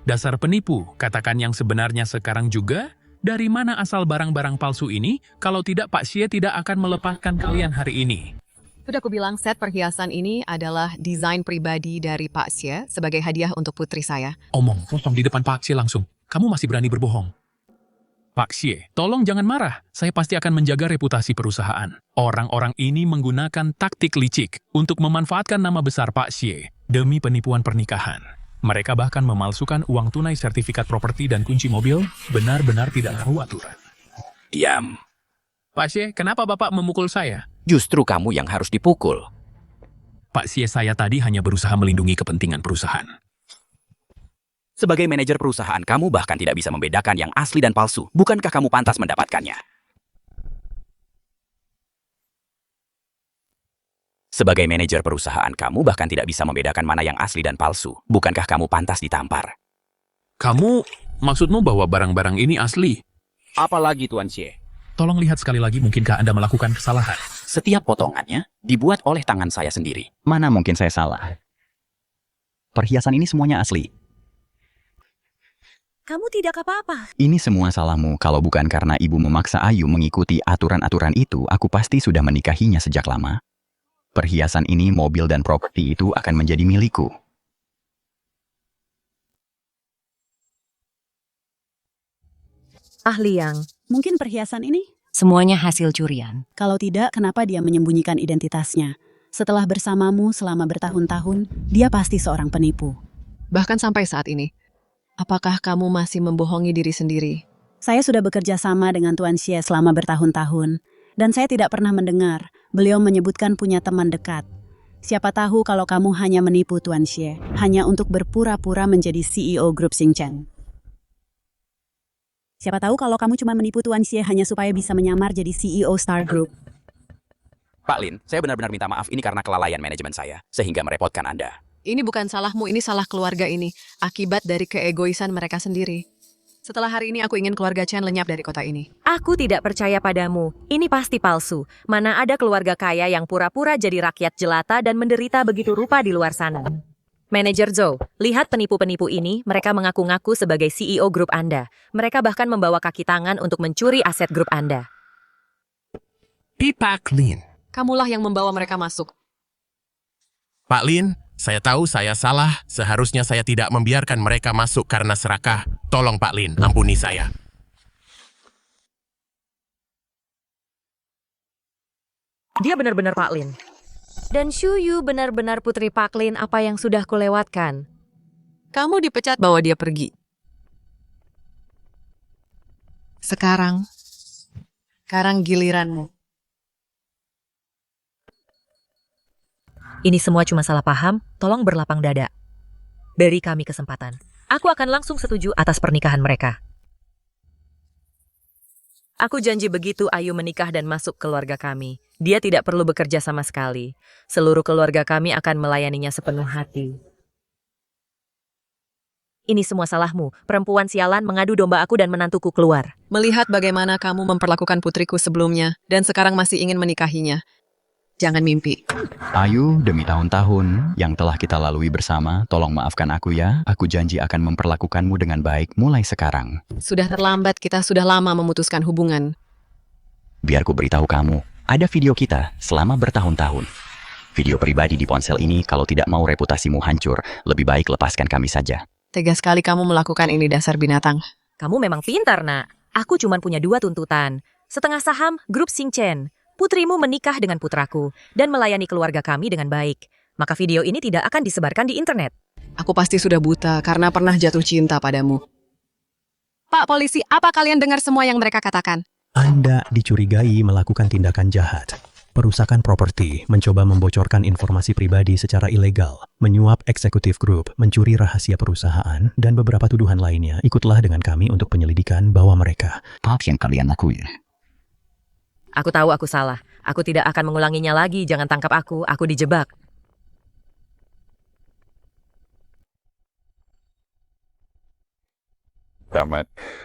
Dasar penipu, katakan yang sebenarnya sekarang juga, dari mana asal barang-barang palsu ini? Kalau tidak, Pak Xie tidak akan melepaskan kalian hari ini. Sudah aku bilang set perhiasan ini adalah desain pribadi dari Pak Xie sebagai hadiah untuk putri saya. Omong kosong di depan Pak Xie langsung. Kamu masih berani berbohong. Pak Xie, tolong jangan marah. Saya pasti akan menjaga reputasi perusahaan. Orang-orang ini menggunakan taktik licik untuk memanfaatkan nama besar Pak Xie demi penipuan pernikahan. Mereka bahkan memalsukan uang tunai, sertifikat properti, dan kunci mobil, benar-benar tidak tahu aturan. Diam. Pak Xie, kenapa Bapak memukul saya? Justru kamu yang harus dipukul. Pak Xie saya tadi hanya berusaha melindungi kepentingan perusahaan. Sebagai manajer perusahaan, kamu bahkan tidak bisa membedakan yang asli dan palsu. Bukankah kamu pantas mendapatkannya? Sebagai manajer perusahaan, kamu bahkan tidak bisa membedakan mana yang asli dan palsu. Bukankah kamu pantas ditampar? Kamu, maksudmu bahwa barang-barang ini asli? Apalagi Tuan Xie? Tolong lihat sekali lagi, mungkinkah Anda melakukan kesalahan? Setiap potongannya dibuat oleh tangan saya sendiri. Mana mungkin saya salah? Perhiasan ini semuanya asli. Kamu tidak apa-apa. Ini semua salahmu. Kalau bukan karena ibu memaksa Ayu mengikuti aturan-aturan itu, aku pasti sudah menikahinya sejak lama. Perhiasan ini, mobil, dan properti itu akan menjadi milikku. Liang. Mungkin perhiasan ini? Semuanya hasil curian. Kalau tidak, kenapa dia menyembunyikan identitasnya? Setelah bersamamu selama bertahun-tahun, dia pasti seorang penipu. Bahkan sampai saat ini, apakah kamu masih membohongi diri sendiri? Saya sudah bekerja sama dengan Tuan Xie selama bertahun-tahun, dan saya tidak pernah mendengar beliau menyebutkan punya teman dekat. Siapa tahu kalau kamu hanya menipu Tuan Xie, hanya untuk berpura-pura menjadi CEO grup Xingchen. Siapa tahu kalau kamu cuma menipu Tuan Xie hanya supaya bisa menyamar jadi CEO Star Group. Pak Lin, saya benar-benar minta maaf ini karena kelalaian manajemen saya, sehingga merepotkan Anda. Ini bukan salahmu, ini salah keluarga ini. Akibat dari keegoisan mereka sendiri. Setelah hari ini aku ingin keluarga Chen lenyap dari kota ini. Aku tidak percaya padamu. Ini pasti palsu. Mana ada keluarga kaya yang pura-pura jadi rakyat jelata dan menderita begitu rupa di luar sana. Manajer Zhou, lihat penipu-penipu ini, mereka mengaku-ngaku sebagai CEO grup Anda. Mereka bahkan membawa kaki tangan untuk mencuri aset grup Anda. Pak Lin. Kamulah yang membawa mereka masuk. Pak Lin, saya tahu saya salah. Seharusnya saya tidak membiarkan mereka masuk karena serakah. Tolong Pak Lin, ampuni saya. Dia benar-benar Pak Lin. Dan Xu Yu benar-benar putri Pak Lin, apa yang sudah kulewatkan. Kamu dipecat, bawa dia pergi. Sekarang giliranmu. Ini semua cuma salah paham, tolong berlapang dada. Beri kami kesempatan. Aku akan langsung setuju atas pernikahan mereka. Aku janji begitu Ayu menikah dan masuk keluarga kami. Dia tidak perlu bekerja sama sekali. Seluruh keluarga kami akan melayaninya sepenuh hati. Ini semua salahmu. Perempuan sialan mengadu domba aku dan menantuku keluar. Melihat bagaimana kamu memperlakukan putriku sebelumnya, dan sekarang masih ingin menikahinya. Jangan mimpi. Ayu, demi tahun-tahun yang telah kita lalui bersama, tolong maafkan aku ya. Aku janji akan memperlakukanmu dengan baik mulai sekarang. Sudah terlambat, kita sudah lama memutuskan hubungan. Biar ku beritahu kamu, ada video kita selama bertahun-tahun. Video pribadi di ponsel ini, kalau tidak mau reputasimu hancur, lebih baik lepaskan kami saja. Tega sekali kamu melakukan ini, dasar binatang. Kamu memang pintar, nak. Aku cuma punya 2 tuntutan. Setengah saham grup Xingchen. Putrimu menikah dengan putraku dan melayani keluarga kami dengan baik. Maka video ini tidak akan disebarkan di internet. Aku pasti sudah buta karena pernah jatuh cinta padamu. Pak polisi, apa kalian dengar semua yang mereka katakan? Anda dicurigai melakukan tindakan jahat. Perusakan properti, mencoba membocorkan informasi pribadi secara ilegal, menyuap eksekutif grup, mencuri rahasia perusahaan, dan beberapa tuduhan lainnya. Ikutlah dengan kami untuk penyelidikan bahwa mereka. Apa yang kalian lakuin? Aku tahu aku salah. Aku tidak akan mengulanginya lagi. Jangan tangkap aku dijebak. Tamat.